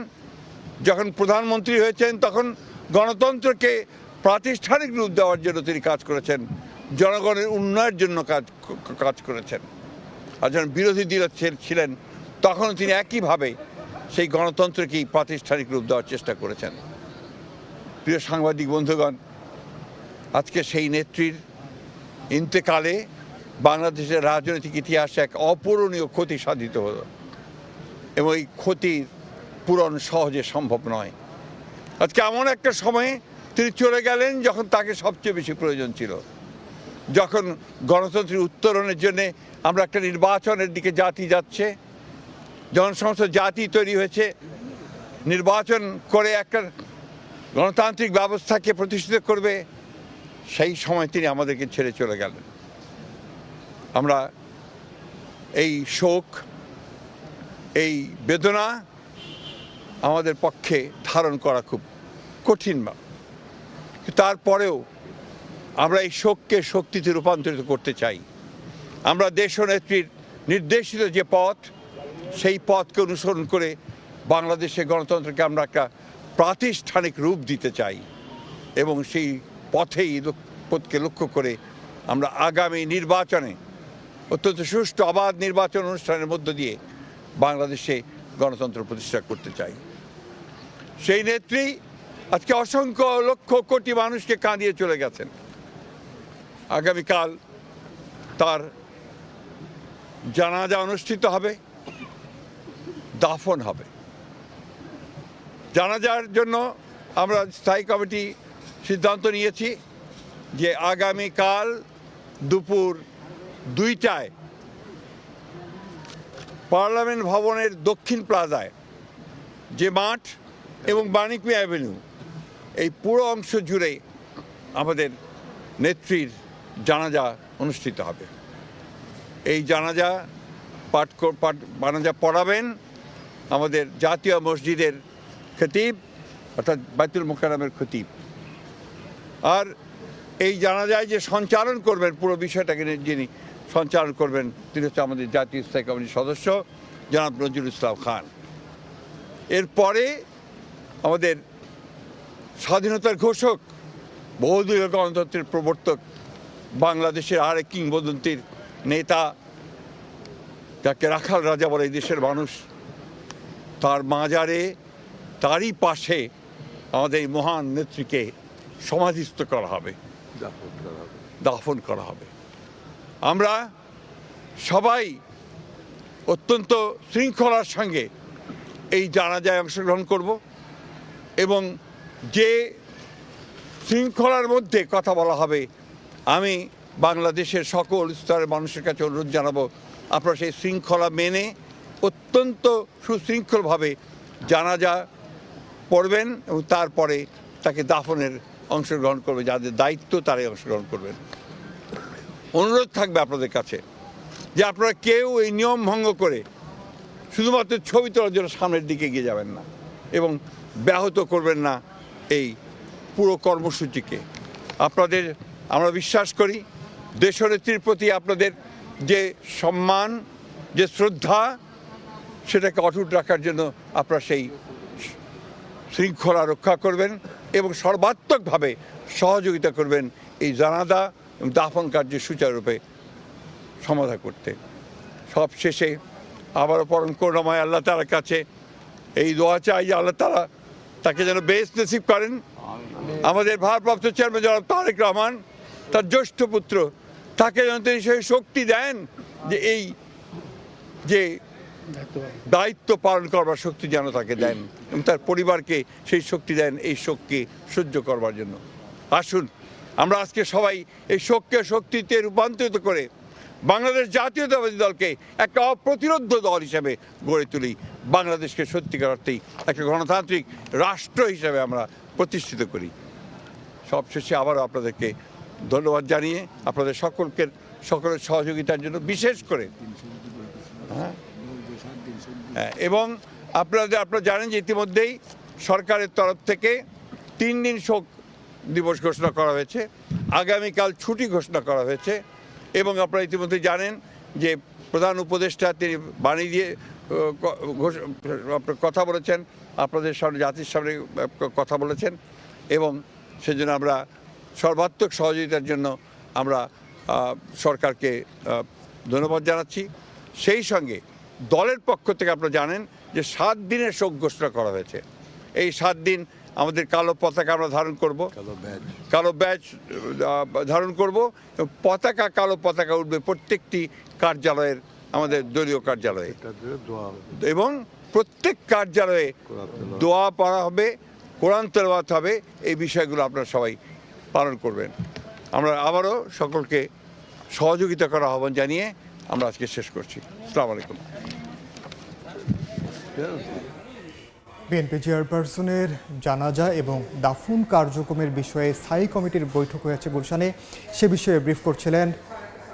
Speaker 4: যখন প্রধানমন্ত্রী হয়েছেন তখন গণতন্ত্রকে প্রাতিষ্ঠানিক রূপ দেওয়ার জন্য তিনি কাজ করেছেন, জনগণের উন্নয়নের জন্য কাজ করেছেন। আর যখন বিরোধী দল ছিলেন তখন তিনি একইভাবে সেই গণতন্ত্রকেই প্রাতিষ্ঠানিক রূপ দেওয়ার চেষ্টা করেছেন। প্রিয় সাংবাদিক বন্ধুগণ, আজকে সেই নেত্রীর ইন্তেকালে বাংলাদেশের রাজনৈতিক ইতিহাসে এক অপূরণীয় ক্ষতি সাধিত হলো এবং এই ক্ষতির পূরণ সহজে সম্ভব নয়। আজকে এমন একটা সময়ে তিনি চলে গেলেন যখন তাকে সবচেয়ে বেশি প্রয়োজন ছিল। যখন গণতন্ত্রের উত্তরণের জন্য আমরা একটা নির্বাচনের দিকে জাতি যাচ্ছে, যখন সমস্ত জাতি তৈরি হয়েছে, নির্বাচন করে একটা গণতান্ত্রিক ব্যবস্থাকে প্রতিষ্ঠিত করবে, সেই সময় তিনি আমাদেরকে ছেড়ে চলে গেলেন। আমরা এই শোক, এই বেদনা আমাদের পক্ষে ধারণ করা খুব কঠিন। তারপরেও আমরা এই শোককে শক্তিতে রূপান্তরিত করতে চাই। আমরা দেশনেত্রীর নির্দেশিত যে পথ, সেই পথকে অনুসরণ করে বাংলাদেশের গণতন্ত্রকে আমরা একটা প্রাতিষ্ঠানিক রূপ দিতে চাই এবং সেই পথকে লক্ষ্য করে আমরা আগামী নির্বাচনে অত্যন্ত সুষ্ঠু অবাধ নির্বাচন অনুষ্ঠানের মধ্য দিয়ে বাংলাদেশে গণতন্ত্র প্রতিষ্ঠা করতে চাই। সেই নেত্রী আজকে অসংখ্য লক্ষ কোটি মানুষকে কাঁদিয়ে চলে গেছেন। আগামীকাল তার জানাজা অনুষ্ঠিত হবে, দাফন হবে। জানাজার জন্য আমরা স্থায়ী কমিটি সিদ্ধান্ত নিয়েছি যে আগামীকাল দুপুর 2টায় পার্লামেন্ট ভবনের দক্ষিণ প্লাজায় যে মাঠ এবং বাণিক মিয়া অ্যাভিনিউ, এই পুরো অংশ জুড়ে আমাদের নেত্রীর জানাজা অনুষ্ঠিত হবে। এই জানাজা পড়াবেন আমাদের জাতীয় মসজিদের খতিব, অর্থাৎ বাইতুল মোকাররমের খতিব। আর এই জানাজায় যে সঞ্চালন করবেন, পুরো বিষয়টাকে যিনি সঞ্চালন করবেন, তিনি হচ্ছে আমাদের জাতীয় স্থায়ী কমিটির সদস্য জনাব নজরুল ইসলাম খান। এরপরে আমাদের স্বাধীনতার ঘোষক, বহুদলীয় গণতন্ত্রের প্রবর্তক, বাংলাদেশের আরেক কিংবদন্তির নেতা, যাকে রাখাল রাজা বলে এই দেশের মানুষ, তার মাজারে, তারই পাশে আমাদের এই মহান নেত্রীকে সমাধিস্থ করা হবে, দাফন করা হবে। আমরা সবাই অত্যন্ত শৃঙ্খলার সঙ্গে এই জানাজায় অংশগ্রহণ করব এবং যে শৃঙ্খলার মধ্যে কথা বলা হবে, আমি বাংলাদেশের সকল স্তরের মানুষের কাছে অনুরোধ জানাবো, আপনারা সেই শৃঙ্খলা মেনে অত্যন্ত সুশৃঙ্খলভাবে জানাজা পড়বেন এবং তারপরে তাকে দাফনের অংশগ্রহণ করবে। যাদের দায়িত্ব তারাই অংশগ্রহণ করবেন। অনুরোধ থাকবে আপনাদের কাছে যে আপনারা কেউ এই নিয়ম ভঙ্গ করে শুধুমাত্র ছবি তোলার জন্য সামনের দিকে এগিয়ে যাবেন না এবং ব্যাহত করবেন না এই পুরো কর্মসূচিকে। আপনাদের আমরা বিশ্বাস করি দেশনেত্রীর প্রতি আপনাদের যে সম্মান, যে শ্রদ্ধা, সেটাকে অটুট রাখার জন্য আপনারা সেই শৃঙ্খলা রক্ষা করবেন এবং সর্বাত্মকভাবে সহযোগিতা করবেন এই জানাজা এবং দাফন কার্য সুচারুরূপে সমাধা করতে। সব শেষে আবারও পরম করুণাময় আল্লাহ তাআলার কাছে এই দোয়া চাই যে আল্লাহ তাআলা তাকে যেন বেহেশত নসিব করেন। আমাদের ভারপ্রাপ্ত চেয়ারম্যান জনাব তারেক রহমান, তার জ্যেষ্ঠ পুত্র, তাকে যেন তিনি সেই শক্তি দেন যে এই যে দায়িত্ব পালন করবার শক্তি যেন তাকে দেন এবং তার পরিবারকে সেই শক্তি দেন এই শোককে সহ্য করবার জন্য। আসুন আমরা আজকে সবাই এই শোককে শক্তিতে রূপান্তরিত করে বাংলাদেশ জাতীয়তাবাদী দলকে একটা অপ্রতিরোধ দল হিসেবে গড়ে তুলি, বাংলাদেশকে সত্যিকার অর্থেই একটা গণতান্ত্রিক রাষ্ট্র হিসেবে আমরা প্রতিষ্ঠিত করি। সবশেষে আবারও আপনাদেরকে ধন্যবাদ জানিয়ে আপনাদের সকলের সহযোগিতার জন্য বিশেষ করে এবং আপনারা জানেন যে ইতিমধ্যেই সরকারের তরফ থেকে 3 দিন শোক দিবস ঘোষণা করা হয়েছে, আগামীকাল ছুটি ঘোষণা করা হয়েছে এবং আপনারা ইতিমধ্যে জানেন যে প্রধান উপদেষ্টা তিনি বাণী দিয়ে কথা বলেছেন, আপনাদের সামনে জাতির সামনে কথা বলেছেন এবং সেজন্য আমরা সর্বাত্মক সহযোগিতার জন্য আমরা সরকারকে ধন্যবাদ জানাচ্ছি। সেই সঙ্গে দলের পক্ষ থেকে আপনারা জানেন যে 7 দিনের শোক ঘোষণা করা হয়েছে। এই 7 দিন আমাদের কালো পতাকা আমরা ধারণ করব, কালো ব্যাজ ধারণ করব, কালো পতাকা উঠবে প্রত্যেকটি কার্যালয়ের, আমাদের দলীয় কার্যালয়ে এবং প্রত্যেক কার্যালয়ে দোয়া পড়া হবে, কোরআন তেলাওয়াত হবে। এই বিষয়গুলো আপনারা সবাই পালন করবেন। আমরা আবারও সকলকে সহযোগিতা করা আহ্বান জানিয়ে আমরা আজকে শেষ করছি। আসসালামু আলাইকুম।
Speaker 1: বিএনপি চেয়ারপারসনের জানাজা এবং দাফন কার্যক্রমের বিষয়ে স্থায়ী কমিটির বৈঠক হয়েছে গুলশানে। সে বিষয়ে ব্রিফ করছিলেন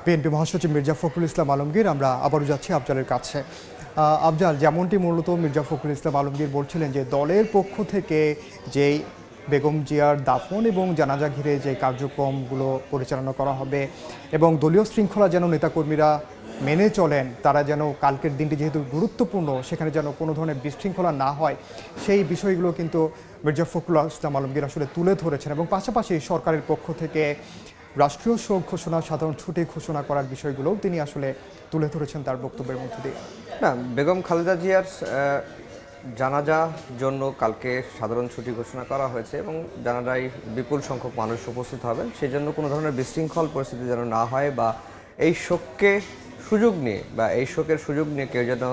Speaker 1: বিএনপি মহাসচিব মির্জা ফখরুল ইসলাম আলমগীর। আমরা আবারও যাচ্ছি আফজালের কাছে। আফজাল, যেমনটি মূলত মির্জা ফখরুল ইসলাম আলমগীর বলছিলেন যে দলের পক্ষ থেকে যেই বেগম জিয়ার দাফন এবং জানাজা ঘিরে যে কার্যক্রমগুলো পরিচালনা করা হবে এবং দলীয় শৃঙ্খলা যেন নেতাকর্মীরা মেনে চলেন, তারা যেন কালকের দিনটি যেহেতু গুরুত্বপূর্ণ সেখানে যেন কোনো ধরনের বিশৃঙ্খলা না হয়, সেই বিষয়গুলো কিন্তু মির্জা ফখরুল ইসলাম আলমগীর আসলে তুলে ধরেছেন এবং পাশাপাশি সরকারের পক্ষ থেকে রাষ্ট্রীয় শোক ঘোষণা, সাধারণ ছুটি ঘোষণা করার বিষয়গুলোও তিনি আসলে তুলে ধরেছেন তার বক্তব্যের মধ্যে দিয়ে।
Speaker 11: না, বেগম খালেদা জিয়ার জানাজার জন্য কালকে সাধারণ ছুটি ঘোষণা করা হয়েছে এবং জানাজায় বিপুল সংখ্যক মানুষ উপস্থিত হবেন। সেই জন্য কোনো ধরনের বিশৃঙ্খল পরিস্থিতি যেন না হয় বা এই শোকের সুযোগ নিয়ে কেউ যেন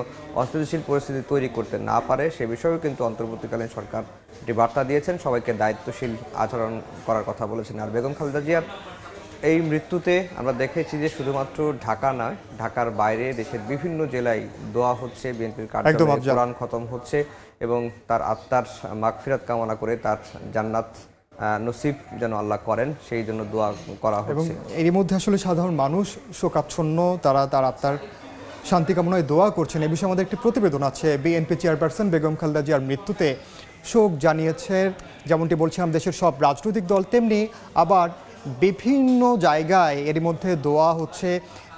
Speaker 11: অস্থিতিশীল পরিস্থিতি তৈরি করতে না পারে, সে বিষয়েও কিন্তু অন্তর্বর্তীকালীন সরকার একটি বার্তা দিয়েছেন, সবাইকে দায়িত্বশীল আচরণ করার কথা বলেছেন। আর বেগম খালেদা জিয়ার এই মৃত্যুতে আমরা দেখেছি যে শুধুমাত্র ঢাকা নয়, ঢাকার বাইরে দেশের বিভিন্ন জেলায় দোয়া হচ্ছে, বিএনপির কার্যালয়ে কোরআন খতম হচ্ছে এবং তার আত্মার মাগফিরাত কামনা করে তার জান্নাত নসিব যেন আল্লাহ করেন সেই জন্য দোয়া করা হচ্ছে।
Speaker 1: এবং এরই মধ্যে আসলে সাধারণ মানুষ শোকাচ্ছন্ন, তারা তার আত্মার শান্তি কামনায় দোয়া করছেন। এ বিষয়ে আমাদের একটি প্রতিবেদন আছে। বিএনপি চেয়ারপারসন বেগম খালেদা জিয়ার মৃত্যুতে শোক জানিয়েছে, যেমনটি বলছিলাম দেশের সব রাজনৈতিক দল, তেমনি আবার বিভিন্ন জায়গায় এরই মধ্যে দোয়া হচ্ছে।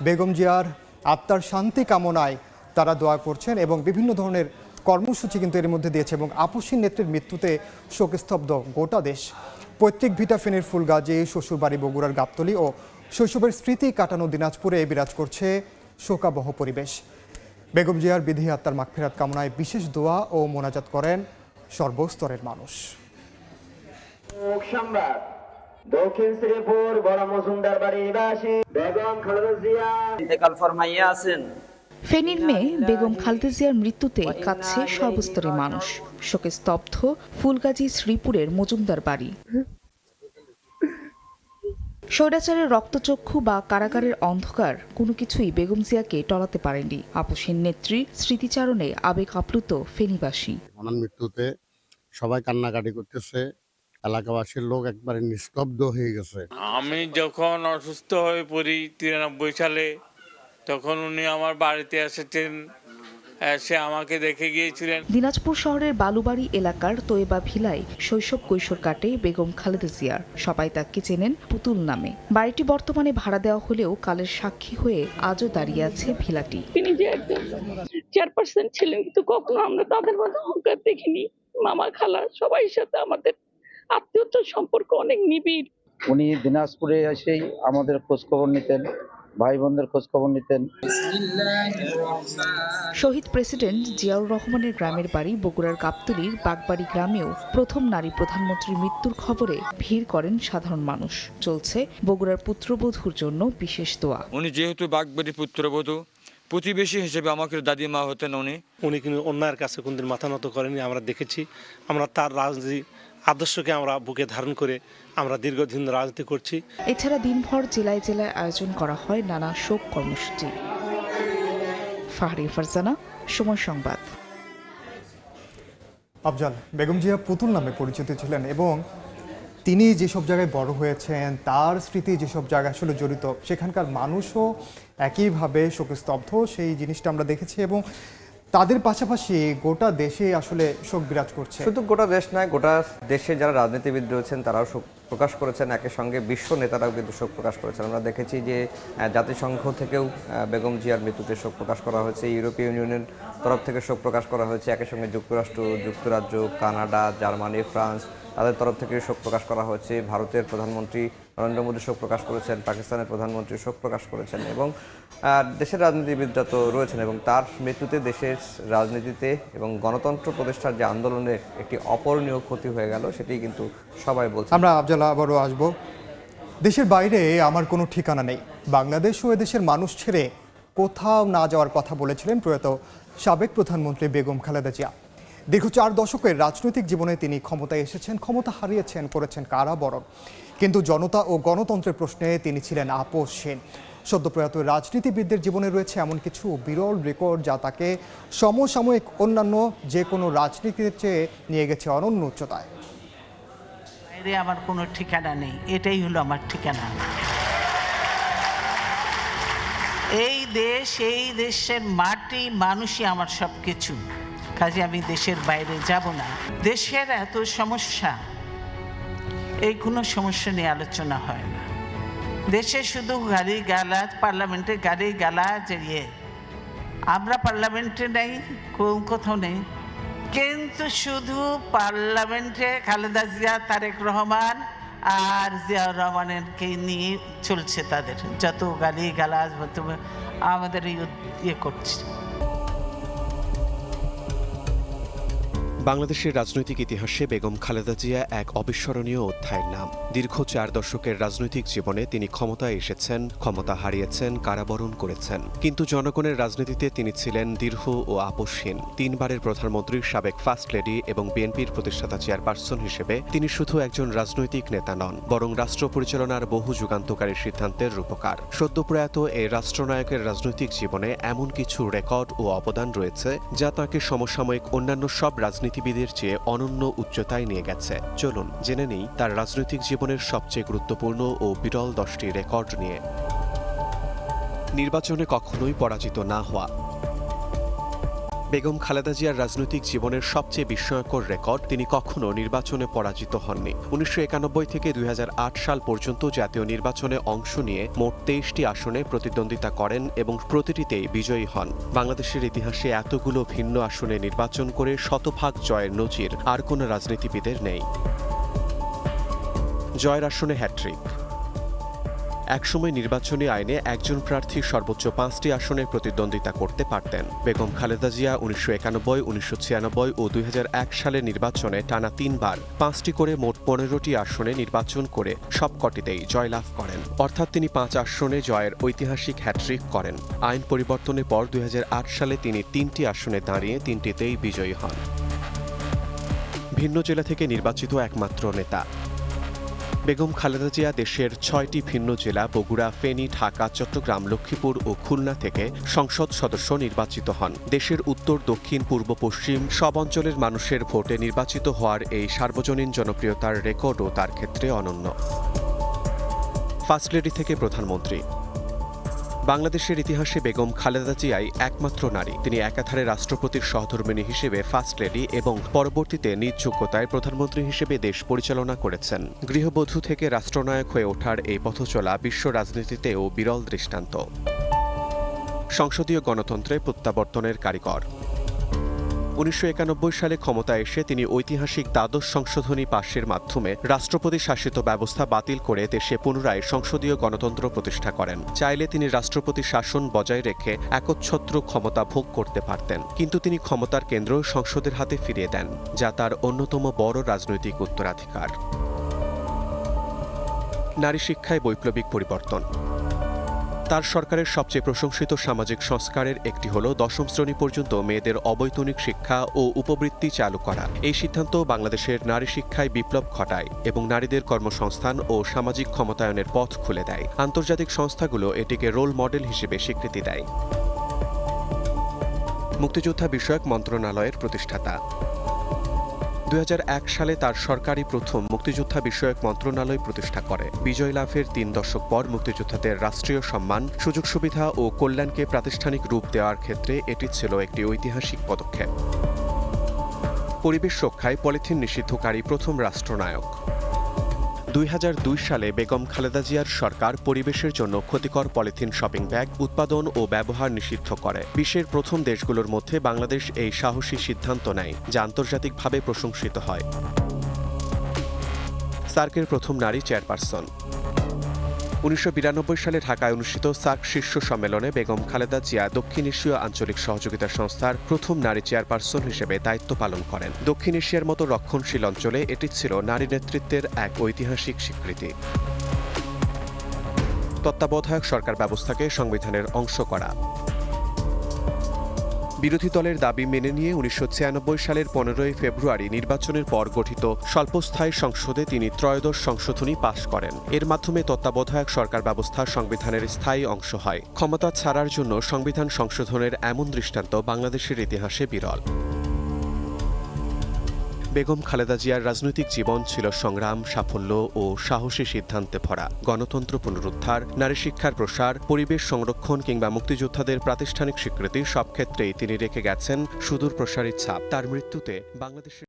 Speaker 1: বেগম জিয়ার আত্মার শান্তি কামনায় তারা দোয়া করছেন এবং বিভিন্ন ধরনের কর্মসূচি কিন্তু এর মধ্যে দিয়েছে। এবং আপসীন নেত্রীর মৃত্যুতে শোকস্তব্ধ গোটা দেশ। পৈতৃক ভিটা ফেনীর ফুলগাজী, শ্বশুরবাড়ি বগুড়ার গাবতলী ও শৈশবের স্মৃতি কাটানো দিনাজপুরে বিরাজ করছে শোকাবহ পরিবেশ। বেগম জিয়ার বিধি আত্মার মাগফিরাত কামনায় বিশেষ দোয়া ও মোনাজাত করেন সর্বস্তরের মানুষ।
Speaker 17: দক্ষিণ শ্রীপুর বড় মজুমদার বাড়ির বাসী বেগম খালেদা জিয়া ইন্তেকাল ফরমাইয়া আছেন।
Speaker 18: ফেনীর মেয়ে বেগম খালেদা জিয়ার মৃত্যুতে কাঁদছে সর্বস্তরের মানুষ। শোকে স্তব্ধ ফুলগাজী শ্রীপুরের মজুমদার বাড়ি। স্বৈরাচারের রক্তচক্ষু বা কারাগারের অন্ধকার কোনো কিছুই বেগম জিয়াকে টলাতে পারেনি। আপসীন নেত্রীর স্মৃতিচারণে আবেগ আপ্লুত ফেনীবাসী।
Speaker 19: ওনার মৃত্যুতে সবাই কান্নাকাটি করতেছে, এলাকাবাসীর লোক একবারে নিস্তব্ধ হয়ে গেছে।
Speaker 20: আমি যখন অসুস্থ হয়ে পড়ি 93 সালে, তখন উনি আমার বাড়িতে এসেছেন, এসে আমাকে দেখে গিয়েছিলেন।
Speaker 18: দিনাজপুর শহরের বালুবাড়ি এলাকার তোয়েবা ভিলায় শৈশব কৈশোর কাটে বেগম খালেদা জিয়ার। সবাই তাকে চেনেন পুতুল নামে। বাড়িটি বর্তমানে ভাড়া দেওয়া হলেও কালের সাক্ষী হয়ে আজও দাঁড়িয়ে আছে ভিলাটি।
Speaker 15: তিনি যে একজন চেয়ারপারসন ছিলেন, কিন্তু কখনো আমরা তাদের মধ্যে অহংকার দেখিনি। মামা খালা সবাই সাথে আমাদের আত্মীয়তার সম্পর্ক অনেক নিবিড়।
Speaker 21: উনি দিনাজপুরে এসেই আমাদের খোঁজ খবর নিতেন, ভাই বোনদের খোঁজ খবর নিতেন।
Speaker 18: শহীদ প্রেসিডেন্ট জিয়াউর রহমানের গ্রামের বাড়ি বগুড়ার গাবতলীর বাগবাড়ি গ্রামেও প্রথম নারী প্রধানমন্ত্রীর মৃত্যুর খবরে ভিড় করেন সাধারণ মানুষ। চলছে বগুড়ার পুত্রবধূর জন্য বিশেষ দোয়া।
Speaker 22: উনি যেহেতু বাগবাড়ির পুত্রবধূ, প্রতিবেশী হিসেবে আমাকে দাদিমা হতেন।
Speaker 23: উনি কিন্তু অন্যায়ের কাছে কোনদিন মাথা নত করেনি, আমরা দেখেছি। আমরা তার রাজনীতি আদর্শকে আমরা বুকে ধারণ করে আমরা দীর্ঘদিন রাজনীতি করছি।
Speaker 18: এছাড়া দিনভর জেলায় জেলায় আয়োজন করা হয় নানা শোক কর্মসূচি। ফাহরি ফারজানা, সময় সংবাদ।
Speaker 1: আফজাল, বেগম জিয়া পুতুল নামে পরিচিত ছিলেন এবং তিনি যেসব জায়গায় বড় হয়েছেন, তার স্মৃতি যেসব জায়গায় আসলে জড়িত, সেখানকার মানুষও একইভাবে শোকস্তব্ধ, সেই জিনিসটা আমরা দেখেছি। এবং তাদের পাশাপাশি গোটা দেশে আসলে শোক বিরাজ করছে।
Speaker 11: শুধু গোটা দেশ নয়, গোটা দেশে যারা রাজনীতিবিদ রয়েছেন তারাও শোক প্রকাশ করেছেন। একই সঙ্গে বিশ্ব নেতারাও কিন্তু শোক প্রকাশ করেছেন। আমরা দেখেছি যে জাতিসংঘ থেকেও বেগম জিয়ার মৃত্যুতে শোক প্রকাশ করা হয়েছে, ইউরোপীয় ইউনিয়নের তরফ থেকে শোক প্রকাশ করা হয়েছে, একই সঙ্গে যুক্তরাষ্ট্র, যুক্তরাজ্য, কানাডা, জার্মানি, ফ্রান্স তাদের তরফ থেকে শোক প্রকাশ করা হয়েছে। ভারতের প্রধানমন্ত্রী নরেন্দ্র মোদী শোক প্রকাশ করেছেন, পাকিস্তানের প্রধানমন্ত্রী শোক প্রকাশ করেছেন এবং দেশের রাজনীতিবিদরা তো রয়েছেন। এবং তার মৃত্যুতে দেশের রাজনীতিতে এবং গণতন্ত্র প্রতিষ্ঠার যে আন্দোলনের একটি অপূরণীয় ক্ষতি হয়ে গেল, সেটি কিন্তু সবাই বলছে।
Speaker 1: আমরা আফজাল আবারও আসবো। দেশের বাইরে আমার কোনো ঠিকানা নেই, বাংলাদেশ ও এদেশের মানুষ ছেড়ে কোথাও না যাওয়ার কথা বলেছিলেন প্রয়াত সাবেক প্রধানমন্ত্রী বেগম খালেদা জিয়া। দীর্ঘ 4 দশকের রাজনৈতিক জীবনে তিনি ক্ষমতায় এসেছেন, ক্ষমতা হারিয়েছেন, করেছেন কারাবরণ, কিন্তু জনতা ও গণতন্ত্রের প্রশ্নে তিনি ছিলেন আপোষহীন। সদ্যপ্রয়াত রাজনীতিবিদদের জীবনে রয়েছে এমন কিছু বিরল রেকর্ড যা তাকে সমসাময়িক অন্যান্য যে কোনো রাজনীতির চেয়ে নিয়ে গেছে অনন্য উচ্চতায়।
Speaker 2: বাইরে আমার কোনো ঠিকানা নেই, এটাই হলো আমার ঠিকানা। এই দেশ, এই দেশের মাটি, মানুষই আমার সব কিছু। কাজে আমি দেশের বাইরে যাব না। দেশের এত সমস্যা, এই কোনো সমস্যা নিয়ে আলোচনা হয় না। দেশে শুধু গালি গালাজ, পার্লামেন্টে গালি গালাজ, আমরা পার্লামেন্টে নেই, কোথাও নেই, কিন্তু শুধু পার্লামেন্টে খালেদা জিয়া, তারেক রহমান আর জিয়াউর রহমানকে নিয়ে চলছে। তাদের যত গালি গালাজ আমাদের ইয়ে করছে।
Speaker 3: বাংলাদেশের রাজনৈতিক ইতিহাসে বেগম খালেদা জিয়া এক অবিস্মরণীয় অধ্যায়ের নাম। দীর্ঘ 4 দশকের রাজনৈতিক জীবনে তিনি ক্ষমতায় এসেছেন, ক্ষমতা হারিয়েছেন, কারাবরণ করেছেন, কিন্তু জনগণের রাজনীতিতে তিনি ছিলেন দৃঢ় ও আপোষহীন। 3 বারের প্রধানমন্ত্রী, সাবেক ফার্স্ট লেডি এবং বিএনপির প্রতিষ্ঠাতা চেয়ারপারসন হিসেবে তিনি শুধু একজন রাজনৈতিক নেতা নন, বরং রাষ্ট্র পরিচালনার বহু যুগান্তকারী সিদ্ধান্তের রূপকার। সদ্যপ্রয়াত এই রাষ্ট্রনায়কের রাজনৈতিক জীবনে এমন কিছু রেকর্ড ও অবদান রয়েছে যা তাঁকে সমসাময়িক অন্যান্য সব রাজনীতিবিদের চেয়ে অনন্য উচ্চতায় নিয়ে গেছে। চলুন জেনে নেই তার রাজনৈতিক জীবনের সবচেয়ে গুরুত্বপূর্ণ ও বিরল 10টি রেকর্ড নিয়ে। নির্বাচনে কখনোই পরাজিত না হওয়া। বেগম খালেদা জিয়ার রাজনৈতিক জীবনের সবচেয়ে বিস্ময়কর রেকর্ড, তিনি কখনো নির্বাচনে পরাজিত হননি। 1991 থেকে 2008 সাল পর্যন্ত জাতীয় নির্বাচনে অংশ নিয়ে মোট 23টি আসনে প্রতিদ্বন্দ্বিতা করেন এবং প্রতিটিতেই বিজয়ী হন। বাংলাদেশের ইতিহাসে এতগুলো ভিন্ন আসনে নির্বাচন করে শতভাগ জয়ের নজির আর কোনো রাজনীতিবিদের নেই। জয়ের আসনে হ্যাট্রিক। একসময় নির্বাচনী আইনে একজন প্রার্থী সর্বোচ্চ 5টি আসনে প্রতিদ্বন্দ্বিতা করতে পারতেন। বেগম খালেদা জিয়া 1991, 1996 ও 2001 সালের নির্বাচনে টানা 3 বার 5টি করে মোট 15টি আসনে নির্বাচন করে সবকটিতেই জয়লাভ করেন। অর্থাৎ তিনি 5 আসনে জয়ের ঐতিহাসিক হ্যাট্রিক করেন। আইন পরিবর্তনের পর 2008 সালে তিনি 3টি আসনে দাঁড়িয়ে 3টিতেই বিজয়ী হন। ভিন্ন জেলা থেকে নির্বাচিত একমাত্র নেতা। বেগম খালেদা জিয়া দেশের 6টি ভিন্ন জেলা বগুড়া, ফেনী, ঢাকা, চট্টগ্রাম, লক্ষ্মীপুর ও খুলনা থেকে সংসদ সদস্য নির্বাচিত হন। দেশের উত্তর, দক্ষিণ, পূর্ব, পশ্চিম সব অঞ্চলের মানুষের ভোটে নির্বাচিত হওয়ার এই সার্বজনীন জনপ্রিয়তার রেকর্ডও তার ক্ষেত্রে অনন্য। ফার্স্ট লেডি থেকে প্রধানমন্ত্রী। বাংলাদেশের ইতিহাসে বেগম খালেদা জিয়াই একমাত্র নারী। তিনি একাধারে রাষ্ট্রপতির সহধর্মিণী হিসেবে ফার্স্ট লেডি এবং পরবর্তীতে নিজ যোগ্যতায় প্রধানমন্ত্রী হিসেবে দেশ পরিচালনা করেছেন। গৃহবধূ থেকে রাষ্ট্রনায়ক হয়ে ওঠার এই পথচলা বিশ্ব রাজনীতিতেও বিরল দৃষ্টান্ত। সংসদীয় গণতন্ত্রে প্রত্যাবর্তনের কারিগর। 1991 সালে ক্ষমতায় এসে তিনি ঐতিহাসিক দ্বাদশ সংশোধনী পাশের মাধ্যমে রাষ্ট্রপতি শাসিত ব্যবস্থা বাতিল করে দেশে পুনরায় সংসদীয় গণতন্ত্র প্রতিষ্ঠা করেন। চাইলে তিনি রাষ্ট্রপতি শাসন বজায় রেখে একচ্ছত্র ক্ষমতা ভোগ করতে পারতেন, কিন্তু তিনি ক্ষমতার কেন্দ্র সংসদের হাতে ফিরিয়ে দেন, যা তার অন্যতম বড় রাজনৈতিক উত্তরাধিকার। নারী শিক্ষায় বৈপ্লবিক পরিবর্তন। তার সরকারের সবচেয়ে প্রশংসিত সামাজিক সংস্কারের একটি হল 10ম শ্রেণী পর্যন্ত মেয়েদের অবৈতনিক শিক্ষা ও উপবৃত্তি চালু করা। এই সিদ্ধান্ত বাংলাদেশের নারী শিক্ষায় বিপ্লব ঘটায় এবং নারীদের কর্মসংস্থান ও সামাজিক ক্ষমতায়নের পথ খুলে দেয়। আন্তর্জাতিক সংস্থাগুলো এটিকে রোল মডেল হিসেবে স্বীকৃতি দেয়। মুক্তিযোদ্ধা বিষয়ক মন্ত্রণালয়ের প্রতিষ্ঠাতা। 2001 সালে তার সরকারি প্রথম মুক্তিযোদ্ধা বিষয়ক মন্ত্রণালয় প্রতিষ্ঠা করে। বিজয় লাভের 3 দশক পর মুক্তিযোদ্ধাদের রাষ্ট্রীয় সম্মান, সুযোগ সুবিধা ও কল্যাণকে প্রাতিষ্ঠানিক রূপ দেওয়ার ক্ষেত্রে এটি ছিল একটি ঐতিহাসিক পদক্ষেপ। পরিবেশ রক্ষায় পলিথিন নিষিদ্ধকারী প্রথম রাষ্ট্রনায়ক। 2002 সালে বেগম খালেদা জিয়ার সরকার পরিবেশের জন্য ক্ষতিকর পলিথিন শপিং ব্যাগ উৎপাদন ও ব্যবহার নিষিদ্ধ করে। বিশ্বের প্রথম দেশগুলোর মধ্যে বাংলাদেশ এই সাহসী সিদ্ধান্ত নেয়, যা আন্তর্জাতিকভাবে প্রশংসিত হয়। সার্কের প্রথম নারী চেয়ারপারসন। 1992 সালে ঢাকায় অনুষ্ঠিত সার্ক শীর্ষ সম্মেলনে বেগম খালেদা জিয়া দক্ষিণ এশীয় আঞ্চলিক সহযোগিতা সংস্থার প্রথম নারী চেয়ারপারসন হিসেবে দায়িত্ব পালন করেন। দক্ষিণ এশিয়ার মতো রক্ষণশীল অঞ্চলে এটি ছিল নারী নেতৃত্বের এক ঐতিহাসিক স্বীকৃতি। তত্ত্বাবধায়ক সরকার ব্যবস্থাকে সংবিধানের অংশ করা। বিরোধী দলের দাবি মেনে নিয়ে 1996 সালের 15 ফেব্রুয়ারি নির্বাচনের পর গঠিত স্বল্পস্থায়ী সংসদে তিনি ত্রয়োদশ সংশোধনী পাশ করেন। এর মাধ্যমে তত্ত্বাবধায়ক সরকার ব্যবস্থা সংবিধানের স্থায়ী অংশ হয়। ক্ষমতা ছাড়ার জন্য সংবিধান সংশোধনের এমন দৃষ্টান্ত বাংলাদেশের ইতিহাসে বিরল। বেগম খালেদা জিয়ার রাজনৈতিক জীবন ছিল সংগ্রাম, সাফল্য ও সাহসী সিদ্ধান্তে ভরা। গণতন্ত্র পুনরুদ্ধার, নারী শিক্ষার প্রসার, পরিবেশ সংরক্ষণ কিংবা মুক্তিযোদ্ধাদের প্রাতিষ্ঠানিক স্বীকৃতি সব ক্ষেত্রেই তিনি রেখে গেছেন সুদূর প্রসারী ছাপ। তার মৃত্যুতে বাংলাদেশের